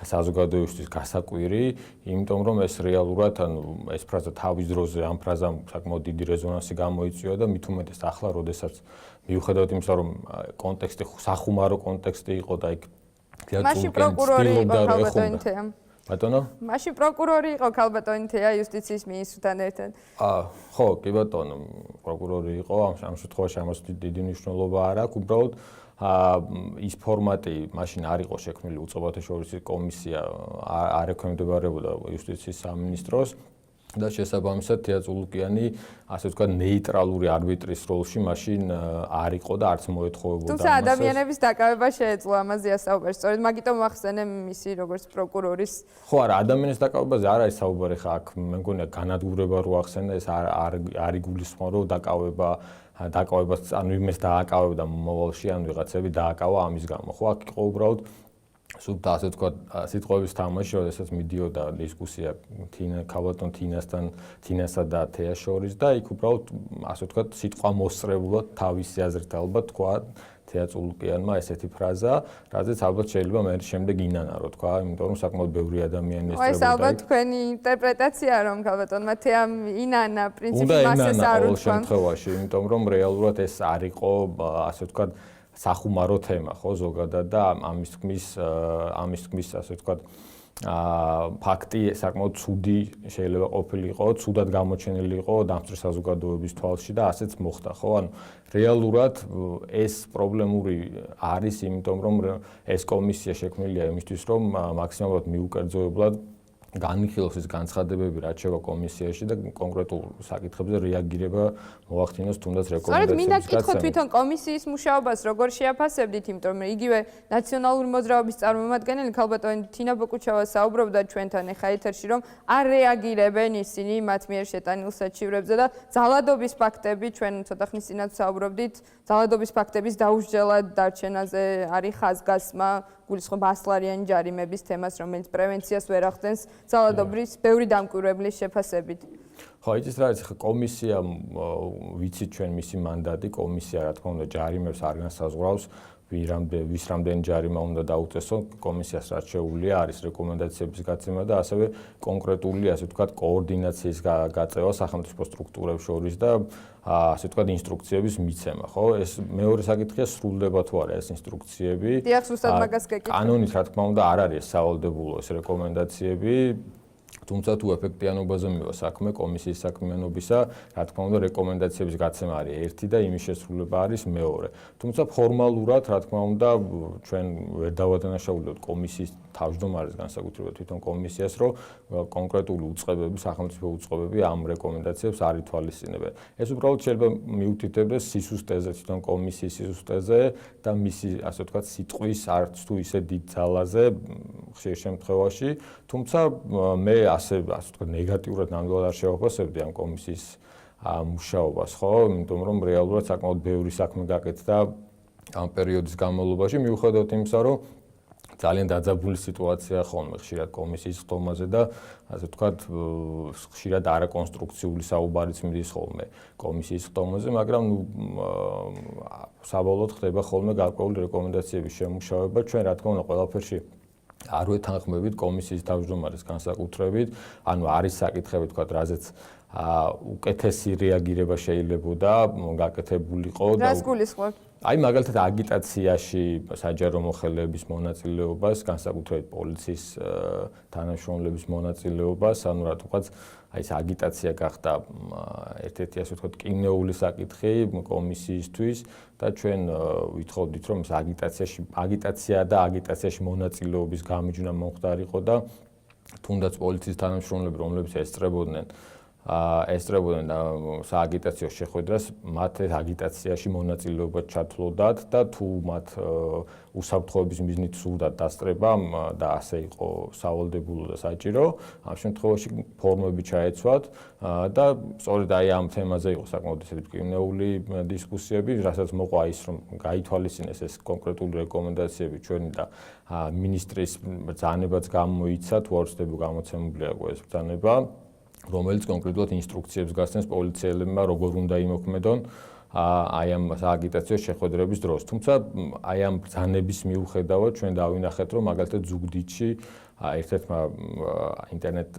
საზოგადოებისთვის გასაკვირი, იმიტომ რომ ეს რეალურად ანუ ეს ფრაზა თავის დროზე ამ ფრაზამ საკმაოდ დიდი რეზონანსი გამოიწვია და მით უმეტეს ახლა, როდესაც მიუხედავად იმისა, რომ კონტექსტი სახუმარო კონტექსტი იყო და იქ მაშინ პროკურორი იყო ქალბატონი ბატონო? მაშინ პროკურორი იყო ქალბატონი თეა იუსტიციის მინისტრთან ერთად. ხო, კი ბატონო, პროკურორი იყო, ამ შემთხვევაში ამას დიდი მნიშვნელობა არ აქვს, უბრალოდ ის ფორმატი მაშინ არ იყო შექმნილი უწყებათა შორისი კომისია არ ექვემდებარებოდა იუსტიციის სამინისტროს და შესაბამისად თეატრულიკიანი ასე ვთქვათ ნეიტრალური არბიტრის როლში მაშინ არ იყო და არც მოეთხოვებოდა თუმცა ადამიანების დაკავება შეეძლო ამაზეა საუბარი. სწორედ მაგიტომ ახსენე მისი როგორც პროკურორის. ხო, არა, ადამიანის დაკავებაზე არ არის საუბარი, ხა აქ მე მგონია განადგურება რო ახსენდა, ეს არ იგულისხმება რომ დაკავებას ანუ იმეს დააკავებდა მომავალში, ან ვიღაცები დააკავა ამის გამო. ხო, აქ იყო უბრალოდ სულ ასე ვთქვათ, სიტყვების თამაში, როდესაც მიდიოდა დისკუსია ქალბატონ თინასა და თეას შორის და იქ უბრალოდ ასე ვთქვათ, სიტყვა მოსწრებულად თავისი აზრით ალბათ თქვა თეატრულიკიანმა ესეთი ფრაზა, რაზეც ალბათ შეიძლება მე შემდეგ ინანარო თქვა, იმიტომ რომ საკმაოდ ბევრი ადამიანი ესწრებოდა. ეს ალბათ თქვენი ინტერპრეტაცია რომ ქალბატონმა თეამ ინანა პრინციპი მასეს არ უთქვა. უნდა შემთხვევაში, იმიტომ რომ რეალურად ეს არ იყო ასე ვთქვათ სახუმარო თემა, ხო, ზოგადად და ამის თქმის ასე ვთქვათ ფაქტი საკმაოდ ცუდი შეიძლება ყოფილიყო, ცუდად გამოჩენილი იყო დამსწრე საზოგადოების თვალში და ასეც მოხდა, ხო? ანუ რეალურად ეს პრობლემური არის, იმიტომ რომ ეს კომისია შექმნილია იმისთვის, რომ მაქსიმალურად მიუკერძოებლად განიხილოს ეს განცხადებები, რაც შევა კომისიაში და კონკრეტულ საკითხებზე რეაგირება მოახდინოს თუნდაც რეკომენდაციების სწორედ მინდა გითხოთ თვითონ კომისიის მუშაობას როგორ შეაფასებდით, იმიტომ რომ იგივე ნაციონალური მოძრაობის წარმომადგენელი ქალბატონი თინა ბოკუჩავა საუბრობდა ჩვენთან ახლა ეთერში, რომ არ რეაგირებენ ისინი მათ მიერ შეტანილ საჩივრებზე და ძალადობის ფაქტები, ჩვენ ცოტა ხნის წინათ საუბრობდით, ძალადობის ფაქტების დაუსჯელად დარჩენაზე არის ხაზგასმა გულისხმობ 100 ლარიანი ჯარიმების თემას, რომელიც პრევენციას ვერ ახდენს ძალადობის ბევრი დამკვირვებლის შეფასებით. ხო, იცით რა არის, ხა კომისია ვიცით ჩვენ მისი მანდატი, კომისია რა თქმა უნდა ჯარიმებს არ განსაზღვრავს, ვის რამდენი ჯარიმა უნდა დაუწესო კომისიას რაც შეუძლია არის რეკომენდაციების გაცემა და ასევე კონკრეტული ასე ვთქვათ კოორდინაციის გაწევა სახელმწიფო სტრუქტურებს შორის და ასე ვთქვათ ინსტრუქციების მიცემა, ხო? ეს მეორე საკითხია სრულდება თუ არა ეს ინსტრუქციები. დიახ, ზუსტად მაგას გეკითხა. კანონით რა თქმა უნდა არ არის სავალდებულო ეს რეკომენდაციები. თუმცა თუ ეფექტიანობაზე მივა საქმე კომისიის საქმიანობისა, რა თქმა უნდა რეკომენდაციების გაცემა არის ერთი და იმის შესრულება არის მეორე. თუმცა ფორმალურად, რა თქმა უნდა, ჩვენ ვერ დავადანაშაულებთ კომისიის თავმჯდომარეს განსაკუთრებით თვითონ კომისიას, რომ კონკრეტული უწყებები, სახელმწიფო უწყებები ამ რეკომენდაციებს არ ითვალისწინებენ. ეს უბრალოდ შეიძლება მიუთითებდეს სისუსტეზე, თვითონ კომისიის სისუსტეზე და მისი, ასე ვთქვათ, სიტყვის არც თუ ისე დიდ ძალაზე ხშირ შემთხვევაში, თუმცა მე ასე ვთქვათ ნეგატიურად ნამდვილად არ შევაფასებდი ამ კომისიის მუშაობას, ხო? იმიტომ რომ რეალურად საკმაოდ ბევრი საქმე გაკეთდა ამ პერიოდის განმავლობაში, მიუხედავად იმისა, რომ ძალიან დაძაბული სიტუაცია ხოლმე ხშირად კომისიის ხდომაზე და ასე ვთქვათ ხშირად არაკონსტრუქციული საუბარიც მიდის ხოლმე კომისიის ხდომაზე, მაგრამ საბოლოოდ ხდება ხოლმე გარკვეული რეკომენდაციების შემუშავება. ჩვენ რა თქმა უნდა ყველაფერში არ ვეთანხმებით კომისიის თავმჯდომარის განსაკუთრებით, ანუ არის საკითხები თქვა, რაზეც უკეთესი რეაგირება შეიძლებოდა გაკეთებულიყო და რას გულისხმობთ? აი მაგალითად აგიტაციაში საჯარო მოხელეების მონაწილეობას, განსაკუთრებით პოლიციის თანამშრომლების მონაწილეობას, ანუ რა თქმა აი ეს აგიტაცია გახდა ერთ-ერთი ასე ვთქვათ კინეული საკითხი კომისიისთვის და ჩვენ ვითხოვდით რომ ეს აგიტაცია და აგიტაციაში მონაწილეობის გამიჯვნა მომხდარიყო და თუნდაც პოლიციის თანამშრომლები რომლებიც ესწრებოდნენ სააგიტაციო შეხვედრას, მათ აგიტაციაში მონაწილეობა ჩათვლოდათ და თუ მათ უსაფრთხოების მიზნით სურდათ დასწრება და ასე იყო სავალდებულო და საჭირო, ამ შემთხვევაში ფორმები ჩაეცვათ და სწორედ აი ამ თემაზე იყო საკმაოდ ისეთი მტკივნეული დისკუსიები, რასაც მოყვა ის რომ გაითვალისწინეს ეს კონკრეტული რეკომენდაციები ჩვენი და მინისტრის ბრძანებაც გამოიცა, თუ არ ვცდები გამოცემული აქვს ეს ბრძანება. რომელიც კონკრეტულად ინსტრუქციებს გასცემს პოლიციელებმა, როგორ უნდა იმოქმედონ აი ამ სააგიტაციო შეხვედრების დროს. თუმცა აი ამ ბრძანების მიუხედავად ჩვენ დავინახეთ, რომ მაგალითად ზუგდიდში ერთ-ერთმა ინტერნეტ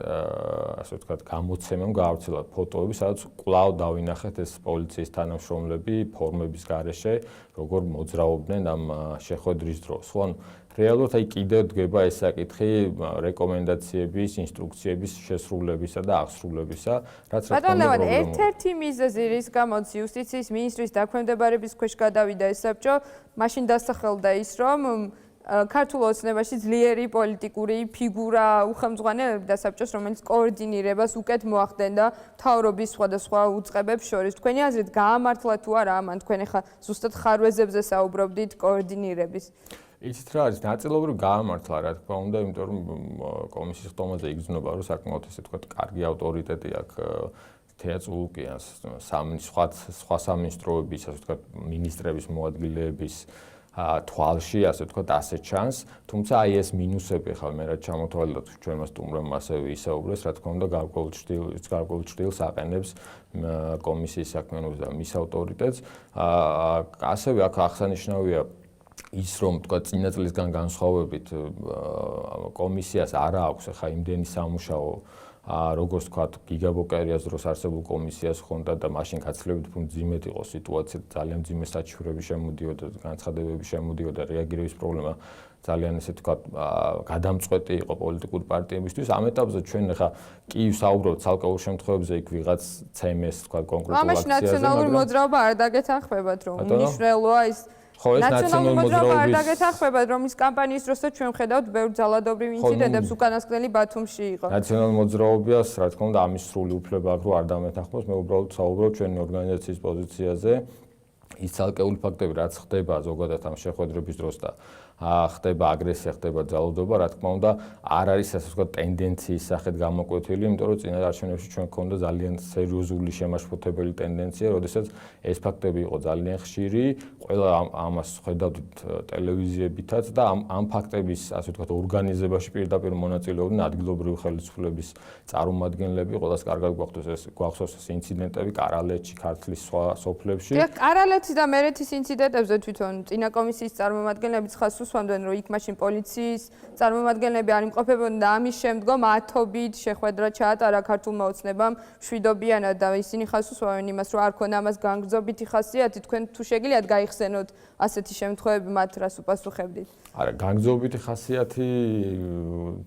ასე ვთქვათ გამოცემამ გაავრცელა ფოტოები, სადაც კვლავ დავინახეთ ეს პოლიციის თანამშრომლები ფორმების გარეშე, როგორ მოძრაობდნენ ამ შეხვედრის დროს. ხო, ანუ რეალურად აი კიდევ დგება ეს საკითხი რეკომენდაციების, ინსტრუქციების შესრულებისა და აღსრულებისა, რაც რა თქმა უნდა პრობლემაა. ერთ-ერთი მიზეზი, რის გამოც იუსტიციის მინისტრის დაქვემდებარების ქვეშ გადავიდა ეს საბჭო, მაშინ დასახელდა ის, რომ ქართულ ოცნებაში ძლიერი პოლიტიკური ფიგურა უხელმძღვანელობდა საბჭოს, რომელიც კოორდინირებას უკეთ მოახდენდა მთავრობის სხვადასხვა უწყებებს შორის. თქვენი აზრით გაამართლა თუ არა ამან თქვენ ახლა ზუსტად ხარვეზებზე საუბრობდით კოორდინირების? იცით რა არის, ნაწილობრივ გაამართლა რა თქმა უნდა, იმიტომ რომ კომისიის ხდომაზე იგრძნობა, რომ საკმაოდ ესე ვთქვათ, კარგი ავტორიტეტი აქვს თეატრულუკიანს, სხვა სამინისტროების, ასე ვთქვათ, მინისტრების მოადგილეების თვალში, ასე ვთქვათ, ასე ჩანს, თუმცა აი ეს მინუსები ხალ მე რა ჩამოთვალეთ ჩვენმა სტუმრებმა ასევე ისაუბრეს, რა თქმა უნდა, გარკვეულ ჭრილს აყენებს კომისიის საქმიანობას და მის ავტორიტეტს. ასევე აქ აღსანიშნავია ის რომ თქვა წინა წლისგან განსხვავებით კომისიას არ აქვს ახლა იმდენი სამუშაო როგორც თქვა გიგაბოკერიას დროს არსებულ კომისიას ხონდა და მაშინ გაცილებით უფრო ძიმედ იყო სიტუაცია, ძალიან ძიმე საჩივრები შემოდიოდა, განცხადებები შემოდიოდა, რეაგირების პრობლემა ძალიან ესე თქვა გადამწყვეტი იყო პოლიტიკური პარტიებისთვის. ამ ეტაპზე ჩვენ ახლა კი ვსაუბრობთ ცალკეულ შემთხვევებზე იქ ვიღაც CMS თქვა კონკრეტულ აქციაზე, მაგრამ ნაციონალური მოძრაობა არ დაგეთანხმებათ რომ მნიშვნელოა ის ნაციონალური მოძრაობა არ დაგეთანხმებათ რომ ის კამპანიის დროსაც ჩვენ ვხედავთ ბევრ ძალადობრივ ინციდენტებს უკანასკნელი ბათუმში იყო. ნაციონალური მოძრაობას რა თქმა უნდა ამის სრული უფლება აქვს რომ არ დამეთანხმოს, მე უბრალოდ საუბრობ ჩვენი ორგანიზაციის პოზიციაზე. ის ცალკეული ფაქტები რაც ხდება ზოგადად ამ შეხვედრების დროს და ხდება აგრესია, ხდება ძალადობა, რა თქმა უნდა, არ არის ასე ვთქვათ ტენდენციის სახით გამოკვეთილი, იმიტომ რომ წინა არჩევნებში ჩვენ გქონდა ძალიან სერიოზული შემაშფოთებელი ტენდენცია, როდესაც ეს ფაქტები იყო ძალიან ხშირი, ყველა ამას ხედავდით ტელევიზიებითაც და ამ ფაქტების ასე ვთქვათ ორგანიზებაში პირდაპირ მონაწილეობდნენ ადგილობრივი ხელისუფლების წარმომადგენლები, ყველას კარგად გვახსოვს ეს ინციდენტები კარალეთში, ქართლის სხვა სოფლებში. კარალეთის და მერეთის ინციდენტებზე თვითონ წინა კომისიის წარმომადგენლებიც ხაზს უსვამდნენ, რომ იქ მაშინ პოლიციის წარმომადგენლები არ იმყოფებოდნენ და ამის შემდგომ ათობით შეხვედრა ჩაატარა ქართულმა ოცნებამ მშვიდობიანად და ისინი ხაზს უსვამენ იმას, რომ არ ქონა ამას განგრძობითი ხასიათი, თქვენ თუ შეგიძლიათ გაიხსენოთ ასეთი შემთხვევები, მათ რას უპასუხებდით? არა, განგრძობითი ხასიათი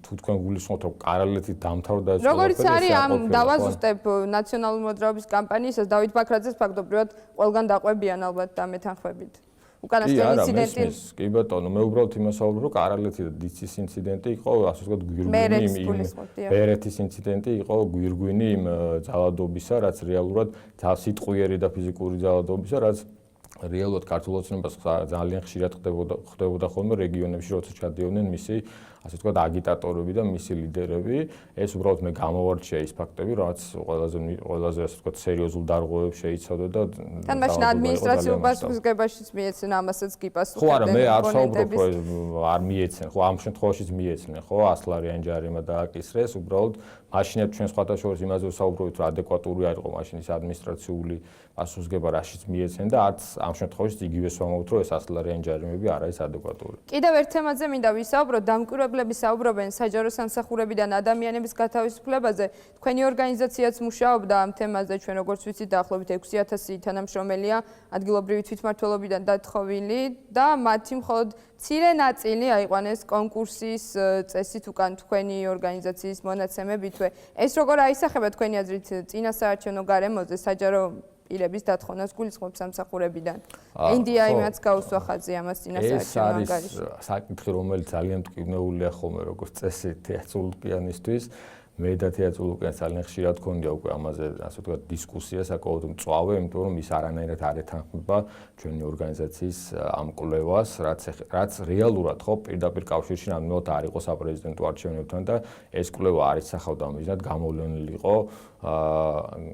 თუ თქვენ გულისხმობთ, რომ კარალეთი დამთავრდა ეს როგორც არის ამ დავაზუსტებ ნაციონალური მოძრაობის კამპანიისას დავით ბაქრაძეს ფაქტობრივად ყველგან დაყვებიან ალბათ და მეთანხმებით. უკანასკნელი ინციდენტი. კი ბატონო, მე უბრალოდ იმას ვაუბრობ, რომ კარალეთი და დიცის ინციდენტი იყო, ასე ვთქვათ, გვირგვინი ბერეთის ინციდენტი იყო გვირგვინი იმ ძალადობისა, რაც რეალურად სიტყვიერი და ფიზიკური ძალადობისა, რაც რეალურად ქართულ ოცნებას ძალიან ხშირად ხდებოდა ხოლმე რეგიონებში, როცა ჩადიოდნენ მისი ასე ვთქვათ აგიტატორები და მისი ლიდერები. ეს უბრალოდ მე გამოვარჩია ის ფაქტები, რაც ყველაზე ასე ვთქვათ სერიოზულ დარღვევებს შეიცავდა და თან მაშინ ადმინისტრაციულ პასუხისგებაშიც მიეცენ ამასაც გიპასუხებდნენ. ხო არა, მე არ საუბრობ, რომ არ მიეცენ, ხო ამ შემთხვევაშიც მიეცნენ, ხო ასლარიან ჯარიმა დააკისრეს, უბრალოდ მაშინაც ჩვენ სხვათა შორის იმაზე ვსაუბრობთ, რომ ადეკვატური არ იყო მაშინ ის ადმინისტრაციული პასუხისგება რაშიც მიეცენ და არც ამ შემთხვევაში იგივე ვსაუბრობთ, რომ ეს ასლარიან ჯარიმები არ არის ადეკვატური. კიდევ ერთ თემაზე მინდა ვისაუბროთ, დამკვირვებლები საუბრობენ საჯარო სამსახურებიდან ადამიანების გათავისუფლებაზე. თქვენი ორგანიზაციაც მუშაობდა ამ თემაზე, ჩვენ როგორც ვიცით, დაახლოებით 6000 თანამშრომელია ადგილობრივი თვითმმართველობიდან დათხოვილი და მათი მხოლოდ მცირე ნაწილი აიყვანეს კონკურსის წესით უკან თქვენი ორგანიზაციის მონაცემებითვე. ეს როგორ აისახება თქვენი აზრით წინა საარჩევნო გარემოზე საჯარო პირების დათხოვნას გულისხმობს სამსახურებიდან. ენდია იმაც გაუსვა ხაზი ამას წინა საარჩევნო ანგარიში. ეს არის საკითხი, რომელიც ძალიან მტკივნეულია ხოლმე როგორც წესი თეატრულკიანისთვის. მე და თეატრულკიანს ძალიან ხშირად გქონდია უკვე ამაზე, ასე ვთქვათ, დისკუსია საკმაოდ მწვავე, იმიტომ რომ ის არანაირად არ ეთანხმება ჩვენი ორგანიზაციის ამ კვლევას, რაც რეალურად ხო პირდაპირ კავშირში ნამდვილად არ იყო საპრეზიდენტო არჩევნებთან და ეს კვლევა არ ისახავდა მიზნად გამოვლენილი იყო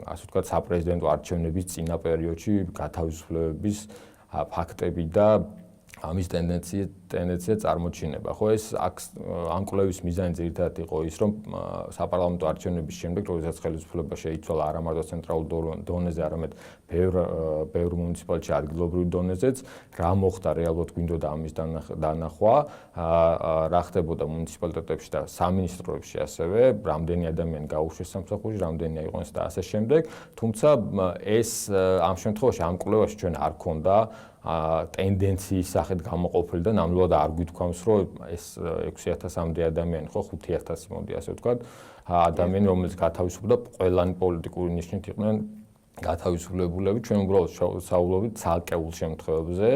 ასე ვთქვათ საპრეზიდენტო არჩევნების წინა პერიოდში გათავისუფლებების ფაქტები და ამის ტენდენცია წარმოჩინება. ხო ეს ამ კვლევის მიზანი ძირითადად იყო ის, რომ საპარლამენტო არჩევნების შემდეგ, როდესაც ხელისუფლება შეიცვალა არა მარტო ცენტრალურ დონეზე, არამედ ბევრ მუნიციპალიტეტში ადგილობრივ დონეზეც, რა მოხდა რეალურად გვინდოდა ამის დანახვა, რა ხდებოდა მუნიციპალიტეტებში და სამინისტროებში ასევე, რამდენი ადამიანი გაუშვეს სამსახურში, რამდენი აიყვანეს და ასე შემდეგ. თუმცა ეს ამ შემთხვევაში ამ კვლევაში ჩვენ არ გქონდა ტენდენციის სახით გამოყოფილი და ნამდვილად არ გვითქვამს, რომ ეს 6000-მდე ადამიანი ხო 5000 მოდი ასე ვთქვათ, ადამიანი რომელიც გათავისუფლდა ყველანი პოლიტიკური ნიშნით იყვნენ გათავისუფლებულები, ჩვენ უბრალოდ საუბრობთ ცალკეულ შემთხვევებზე,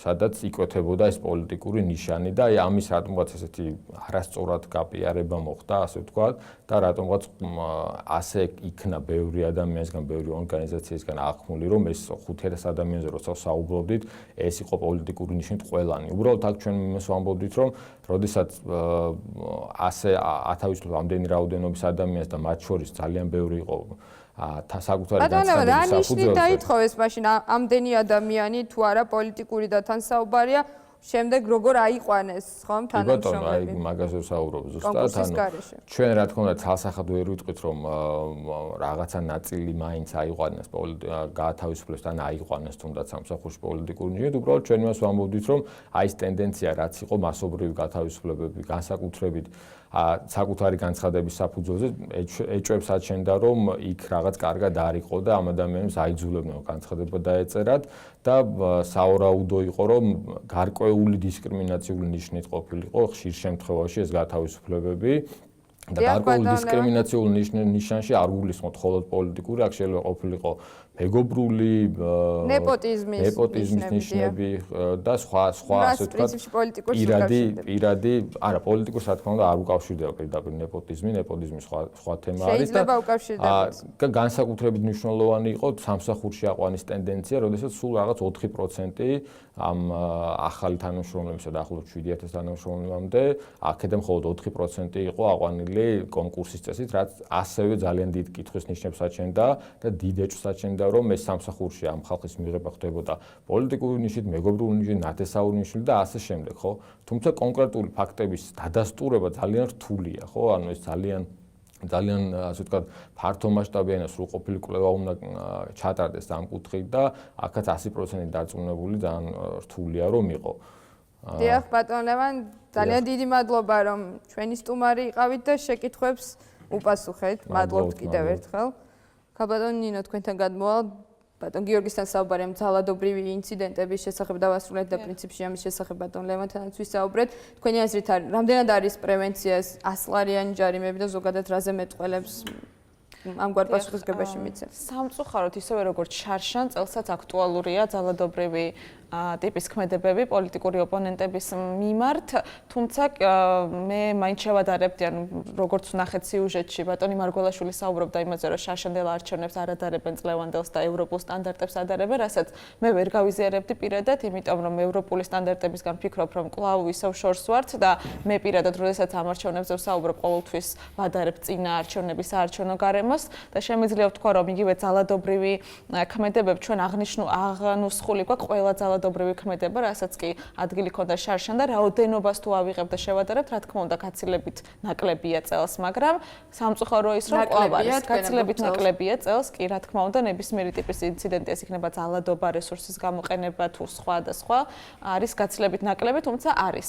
სადაც იკვეთებოდა ეს პოლიტიკური ნიშანი და ამის რატომღაც ესეთი არასწორად გაპიარება მოხდა, ასე ვთქვათ, და რატომღაც ასე იქნა ბევრი ადამიანისგან, ბევრი ორგანიზაციისგან აღქმული, რომ ეს 5000 ადამიანზე როცა საუბრობდით, ეს იყო პოლიტიკური ნიშნით ყველანი. უბრალოდ აქ ჩვენ იმას ვამბობდით, რომ როდესაც ასე ათავისუფლებს ამდენი რაოდენობის ადამიანს და მათ შორის ძალიან ბევრი იყო საკუთარი განცხადების რა ნიშნით დაითხოვეს მაშინ ამდენი ადამიანი თუ არა პოლიტიკური და თან საუბარია შემდეგ როგორ აიყვანეს ხომ თანამშრომლები? აი მაგაზე ვსაუბრობ ზუსტად, ჩვენ რა თქმა უნდა ცალსახად ვერ ვიტყვით რომ რაღაცა ნაწილი მაინც აიყვანეს გაათავისუფლეს და აიყვანეს თუნდაც სამსახურში პოლიტიკური ნიშნით, უბრალოდ ჩვენ იმას ვამბობდით რომ აი ეს ტენდენცია რაც იყო მასობრივი გათავისუფლებები განსაკუთრებით საკუთარი განცხადების საფუძველზე ეჭვებს აჩენდა რომ იქ რაღაც კარგად არ იყო და ამ ადამიანებს აიძულებდნენ განცხადება დაეწერათ და საავარაუდო იყო რომ გარკვეული დისკრიმინაციული ნიშნით ყოფილიყო ხშირ შემთხვევაში ეს გათავისუფლებები და გარკვეულ დისკრიმინაციულ ნიშანში არ გულისხმობთ მხოლოდ პოლიტიკური, აქ შეიძლება ყოფილიყო მეგობრული, ნეპოტიზმის ნიშნები და სხვა ასე ვთქვათ, პირადი, არა, პოლიტიკურს რა თქმა უნდა არ უკავშირდება პირდაპირ ნეპოტიზმი სხვა თემა არის შეიძლება უკავშირდებოდეს. განსაკუთრებით მნიშვნელოვანი იყო სამსახურში აყვანის ტენდენცია, როდესაც სულ რაღაც 4% ამ ახალი თანამშრომლებისა და ახლობლად 7000 თანამშრომლამდე აქედან მხოლოდ 4% იყო აყვანილი კონკურსის წესით, რაც ასევე ძალიან დიდ კითხვის ნიშნებს აჩენდა და დიდ ეჭვს აჩენდა, რომ ეს სამსახურში ამ ხალხის მიღება ხდებოდა პოლიტიკური ნიშნით, მეგობრული ნიშნით, ნათესაური ნიშნით და ასე შემდეგ, ხო? თუმცა კონკრეტული ფაქტების დადასტურება ძალიან რთულია, ხო? ანუ ეს ძალიან ასე ვთქვათ, ფართო მასშტაბიანი სრულყოფილი კვლევა უნდა ჩატარდეს ამ კუთხით და აქაც 100% დარწმუნებული ძალიან რთულია რომ იყო. დიახ, ბატონ ლევან, ძალიან დიდი მადლობა რომ ჩვენი სტუმარი იყავით და შეკითხვებს უპასუხეთ. მადლობთ კიდევ ერთხელ. ბატონ ნინო, თქვენთან გადმოვალ. ბატონ გიორგისთან საუბარი ამ ძალადობრივი ინციდენტების შესახებ დავასრულეთ და პრინციპში ამის შესახებ ბატონ ლევანთანაც ვისაუბრეთ. თქვენი აზრით რამდენად არის პრევენციას 100-ლარიანი ჯარიმები და ზოგადად რაზე მეტყველებს ამგვარ პასუხისგებაში მიცემს? სამწუხაროდ ისევე როგორც შარშან წელსაც აქტუალურია ძალადობრივი ტიპის ქმედებები პოლიტიკური ოპონენტების მიმართ, თუმცა მე მაინც შევადარებდი, ანუ როგორც ვნახეთ სიუჟეტში, ბატონი მარგველაშვილი საუბრობდა იმაზე, რომ შარშანდელ არჩევნებს არ ადარებენ წლევანდელს და ევროპულ სტანდარტებს ადარებენ, რასაც მე ვერ გავიზიარებდი პირადად, იმიტომ რომ ევროპული სტანდარტებისგან ვფიქრობ, რომ კვლავ ისევ შორს ვართ და მე პირადად, როდესაც ამ არჩევნებზე ვსაუბრობ, ყოველთვის ვადარებ წინა არჩევნების საარჩევნო გარემოს და შემიძლია ვთქვა, რომ იგივე ძალადობრივი ქმედებები ჩვენ აღნუსხული გვაქვს ყველა ძალადობრივი ქმედება, რასაც კი ადგილი ქონდა შარშან და რაოდენობას თუ ავიღებთ და შევადარებთ, რა თქმა უნდა, გაცილებით ნაკლებია წელს, მაგრამ სამწუხაროა ის, რომ კვლავ არის გაცილებით ნაკლებია წელს, კი, რა თქმა უნდა, ნებისმიერი ტიპის ინციდენტი, ეს იქნება ძალადობა, რესურსის გამოყენება თუ სხვა და სხვა, არის გაცილებით ნაკლები, თუმცა არის.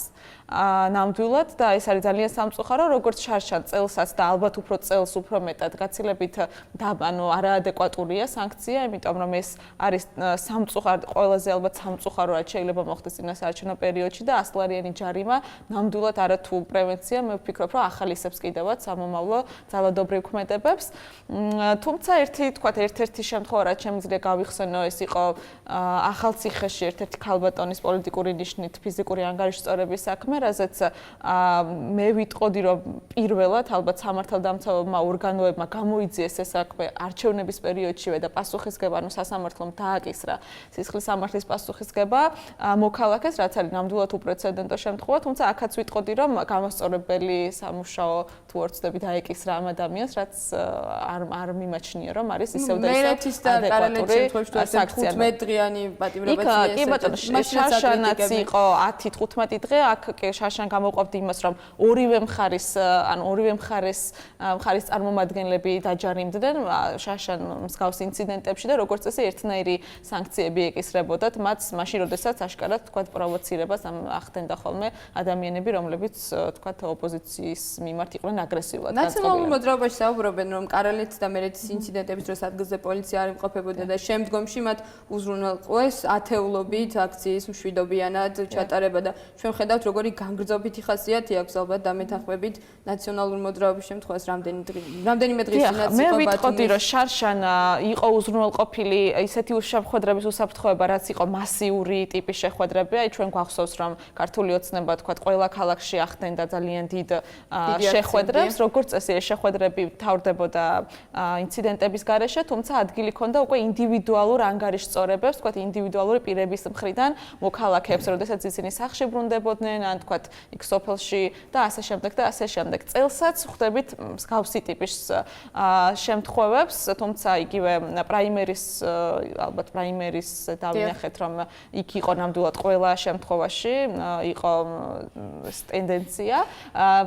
ნამდვილად და ეს არის ძალიან სამწუხარო, როგორც შარშან წელსაც და ალბათ უფრო წელს უფრო მეტად გაცილებით არაადეკვატურია სანქცია, იმიტომ რომ ეს არის ყველაზე ალბათ სამწუხარო რაც შეიძლება მოხდეს წინა საარჩევნო პერიოდში და 100-ლარიანი ჯარიმა ნამდვილად არათუ პრევენცია, მე ვფიქრობ, რომ ახალისებს კიდევაც სამომავლო ძალადობრივ ქმედებებს. თუმცა ერთ-ერთი შემთხვევა რაც შემიძლია გავიხსენო, ეს იყო ახალციხეში ერთ-ერთი ქალბატონის პოლიტიკური ნიშნით ფიზიკური ანგარიშწორების საქმე, რაზეც მე ვიტყოდი, რომ პირველად ალბათ სამართალდამცავებმა ორგანოებმა გამოიძიეს ეს საქმე არჩევნების პერიოდშივე და პასუხისგება, ანუ სასამართლომ დააკისრა სისხლის სამართლის პასუხისგება მოქალაქეს, რაც არის ნამდვილად უპრეცედენტო შემთხვევა, თუმცა აქაც ვიტყოდი, რომ გამოსწორებელი სამუშაო თუ არ ვცდები დაეკისრა ამ ადამიანს, რაც არ მიმაჩნია, რომ არის ისევ და ისევ ადეკვატური სააქცია. 15 დღიანი პატიმრობაც იქ კი ბატონო, შარშანაც იყო 10-15 დღე, აქ კი შარშან გამოყვავდი იმას, რომ ორივე მხარის წარმომადგენლები დაჯარიმდნენ შარშან მსგავს ინციდენტებში და როგორც წესი ერთნაირი სანქციები ეკისრებოდათ მათ მაშინ, როდესაც აშკარად თქვა პროვოცირებას ახდენდა ხოლმე ადამიანები, რომლებიც თქვა ოპოზიციის მიმართ იყვნენ აგრესიულად განწყობილები. ნაციონალურ მოძრაობაში საუბრობენ, რომ კარალეთის და მერეთის ინციდენტების დროს ადგილზე პოლიცია არ იმყოფებოდა და შემდგომში მათ უზრუნველყვეს ათეულობით აქციის მშვიდობიანად ჩატარება და ჩვენ ხედავთ, როგორი განგრძობითი ხასიათი აქვს ალბათ დამეთანხმებით ნაციონალურ მოძრაობის შემთხვევას რამდენიმე დღის წინაც მე ვიტყოდი, რომ შარშან იყო უზრუნველყოფილი ისეთი შეხვედრების უსაფრთხოება, რაც იყო მასიური ტიპის შეხვედრები, აი ჩვენ გვახსოვს, რომ ქართული ოცნება თქვა ყველა ქალაქში ახდენდა ძალიან დიდ შეხვედრებს, როგორც წესი ეს შეხვედრები თავდებოდა ინციდენტების გარეშე, თუმცა ადგილი ქონდა უკვე ინდივიდუალურ ანგარიშწორებებს, თქვა ინდივიდუალური პირების მხრიდან მოქალაქეებს, როდესაც ისინი სახლში ბრუნდებოდნენ, ან თქვა იქ სოფელში და ასე შემდეგ და ასე შემდეგ. წელსაც ხვდებით მსგავსი ტიპის შემთხვევებს, თუმცა იგივე ალბათ პრაიმერის დავინახეთ, რომ იქ იყო ნამდვილად ყველა შემთხვევაში იყო ტენდენცია,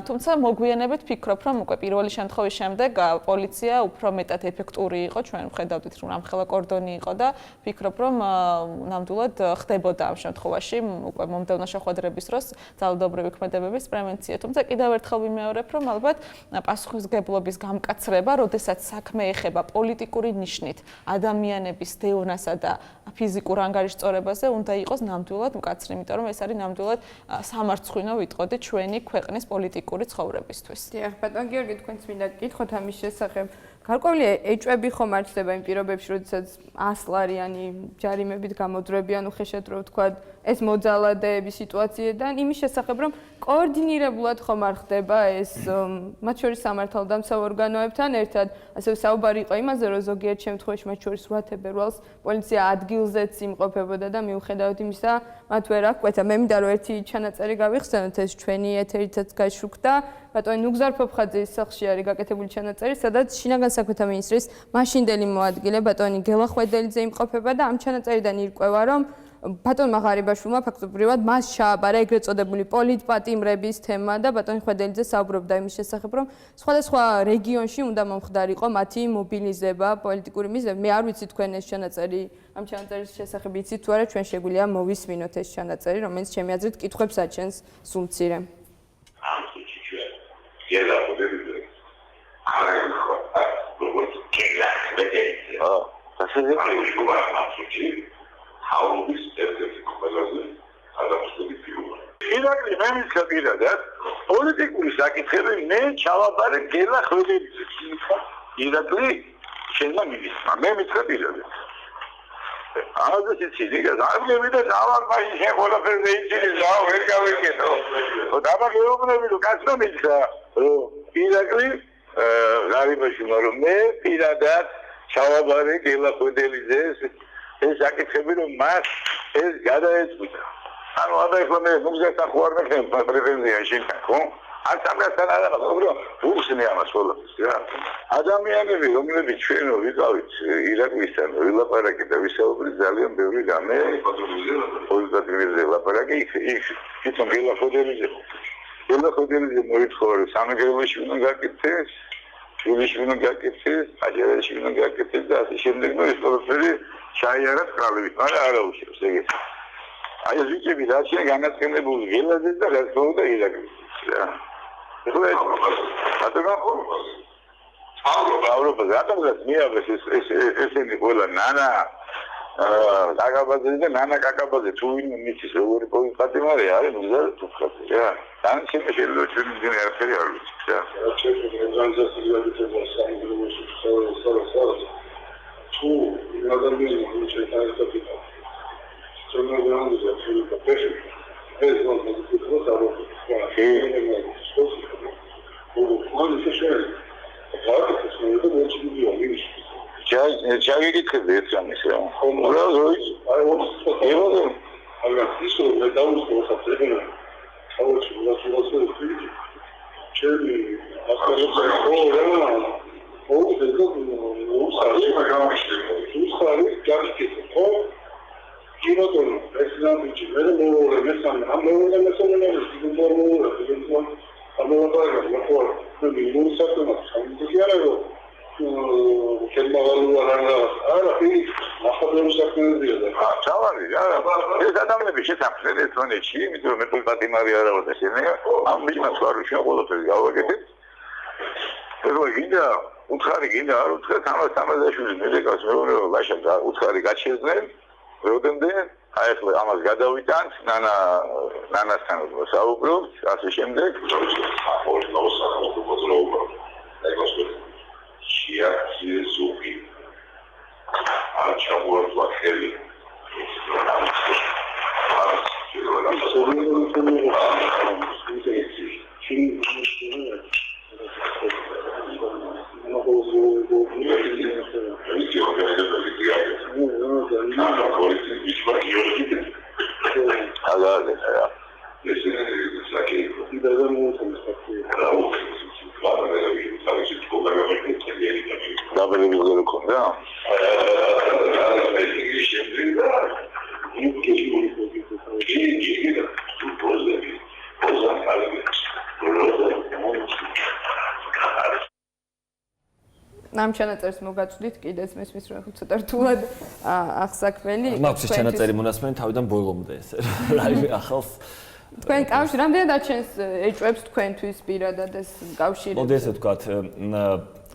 თუმცა მოგვიანებით ვფიქრობ, რომ უკვე პირველი შემთხვევის შემდეგ პოლიცია უფრო მეტად ეფექტური იყო, ჩვენ ვხედავდით, რომ ამხელა კორდონი იყო და ვფიქრობ, რომ ნამდვილად ხდებოდა ამ შემთხვევაში უკვე მომდევნო შეხვედრების დროს ძალადობრივი ქმედებების პრევენცია. თუმცა კიდევ ერთხელ ვიმეორებ, რომ ალბათ პასუხისმგებლობის გამკაცრება, როდესაც საქმე ეხება პოლიტიკური ნიშნით ადამიანების დევნასა და ფიზიკურ ანგარიშწორებაზე უნდა იყოს ნამდვილად მკაცრი, იმიტომ რომ ეს არის ნამდვილად სამარცხვინო ვიტყოდი ჩვენი ქვეყნის პოლიტიკური ცხოვრებისთვის. დიახ, ბატონ გიორგი, თქვენც მინდა გითხოთ ამის შესახებ. გარკვეული ეჭვები ხომ არ ჩდება იმ პირობებში, როდესაც 100 ლარიანი ჯარიმებით გამოდრებიან უხეშად რო ვთქვა ეს მოძალადეების სიტუაციიდან, იმის შესახებ რომ კოორდინირებულად ხომ არ ხდება ეს მათ შორის სამართალდამცავ ორგანოებთან ერთად, ასევე საუბარი იყო იმაზე, რომ ზოგიერთ შემთხვევაში მათ შორის 8 ფებრუარს პოლიცია ადგილზეც იმყოფებოდა და მიუხედავად იმისა, მათ ვერ აღკვეთა. მე მინდა რომ ერთი ჩანაწერი გავიხსენოთ, ეს ჩვენი ეთერითაც გაშუქდა. ბატონი ნუგზარ ფოფხაძის სახლში არის გაკეთებული ჩანაწერი, სადაც შინაგან საქმეთა მინისტრის მაშინდელი მოადგილე ბატონი გელა ხვედელიძე იმყოფება და ამ ჩანაწერიდან ირკვევა, რომ ბატონმა ღარიბაშვილმა ფაქტობრივად მას ჩააბარა ეგრეთ წოდებული პოლიტპატიმრების თემა და ბატონი ხვედელიძე საუბრობდა იმის შესახებ, რომ სხვადასხვა რეგიონში უნდა მომხდარიყო მათი მობილიზება, პოლიტიკური მიზნები. მე არ ვიცი თქვენ ეს ჩანაწერი, ამ ჩანაწერის შესახებ იცით თუ არა, ჩვენ შეგვიძლია მოვისმინოთ ეს ჩანაწერი, რომელიც ჩემი აზრით კითხვებს აჩენს სულ მცირე. Gela ხვედელიძე არის როგორც გელა ხვედელიძე. ჰაურის ერთ-ერთი ყველაზე ადაპტებული ფიგურა. ირაკლი მე მიცდია და პოლიტიკური საკითხები მე ჩავაბარე გელა ხვედელიძე. ირაკლი შენმა მიგისმა მე მიცდია. ამაზე ციცი გაზარმები და დავარბაში შენ ყველაფერზე იცი და ვერ გავიგეთო. და გეუბნები რომ კაცო მიცდა ირაკლი ღარიბაშვილმა რომ მე პირადად ჩავაბარე გელა ხვედელიძეს ეს საკითხები რომ მას ეს გადაეწყვიტა. ანუ აბა მე მუზეასთან ხო არ მექნება პრეტენზია შენთან ხო? არ სამგასთან არა მაგრამ უხსნე ამას ყველაფერს რა. ადამიანები რომლებიც ჩვენ ვიყავით ირაკლისთან ვილაპარაკეთ და ვისაუბრეთ ძალიან ბევრი რამე პოლიტიკაზე ლაპარაკი იქ თვითონ გელა ხვედელიძე გელა ხვედელიძე მოითხოვა რომ სამეგრელოში უნდა გაკეთდეს ჯულში უნდა გაკეთდეს აჯერში უნდა გაკეთდეს და ასე შემდეგ და ეს ყველაფერი ჩაიარა წყალებით მაგრამ არა უშევს ეგეც აი ეს ვიճები რაც შეიძლება განაცხენებული გელაძე და რაც მოუდა ირაკლი რა Avrupa zaten niye eseni böyle nana kakabazı da nana kakabazı tuğun niçin söylüyor bu katı var ya güzel tutkatı ya ben şimdi şeyle çözüm diye yapıyorum ya tu neden bir şey tarihte bir sonra bir şey peşin ez olmadı bu sabah Çağırdı kızı etkilemiş ya. Orada hoş. Ay o. Eyvallah. Allah sizi de davul koysa Havuç nasıl Çeviri. Aslında o sarı bakalmıştı. Bu sarı gerçekten o Kinodon, Esnaf için benim oğlum mesela ama oğlum mesela ne bizim oğlum ama bakar bunu satmak. Bu yani o kelime varlılarına ara bir mahallede satmanız diyorlar. Ha tamam ya. Biz adamla bir şey yapıyoruz. Sonra şey mi diyor metal patimari arabada seni. Ama bir masal şu oldu ya o gibi. Pero yine utkari tamam şunu ne kasmıyor ulaşacak. Utkari kaçırdım. Rodende აიხლა ამას გადავიტანთ ნანასთან საუბრობთ ასე შემდეგ ორნოს მოძრაობა ეგოსვე შეაქციზუხი აჩაბუა ხელი ამ ჩანაწერს მოგაწვდით კიდეც მესმის რომ ცოტა რთულად ახსაქმელი მაქვს ჩანაწერი მონასმენი თავიდან ბოლომდე ეს რა ახალს თქვენ კავშირი რამდენად აჩენს ეჭვებს თქვენთვის პირადად ეს კავშირი? მოდე ესე ვთქვათ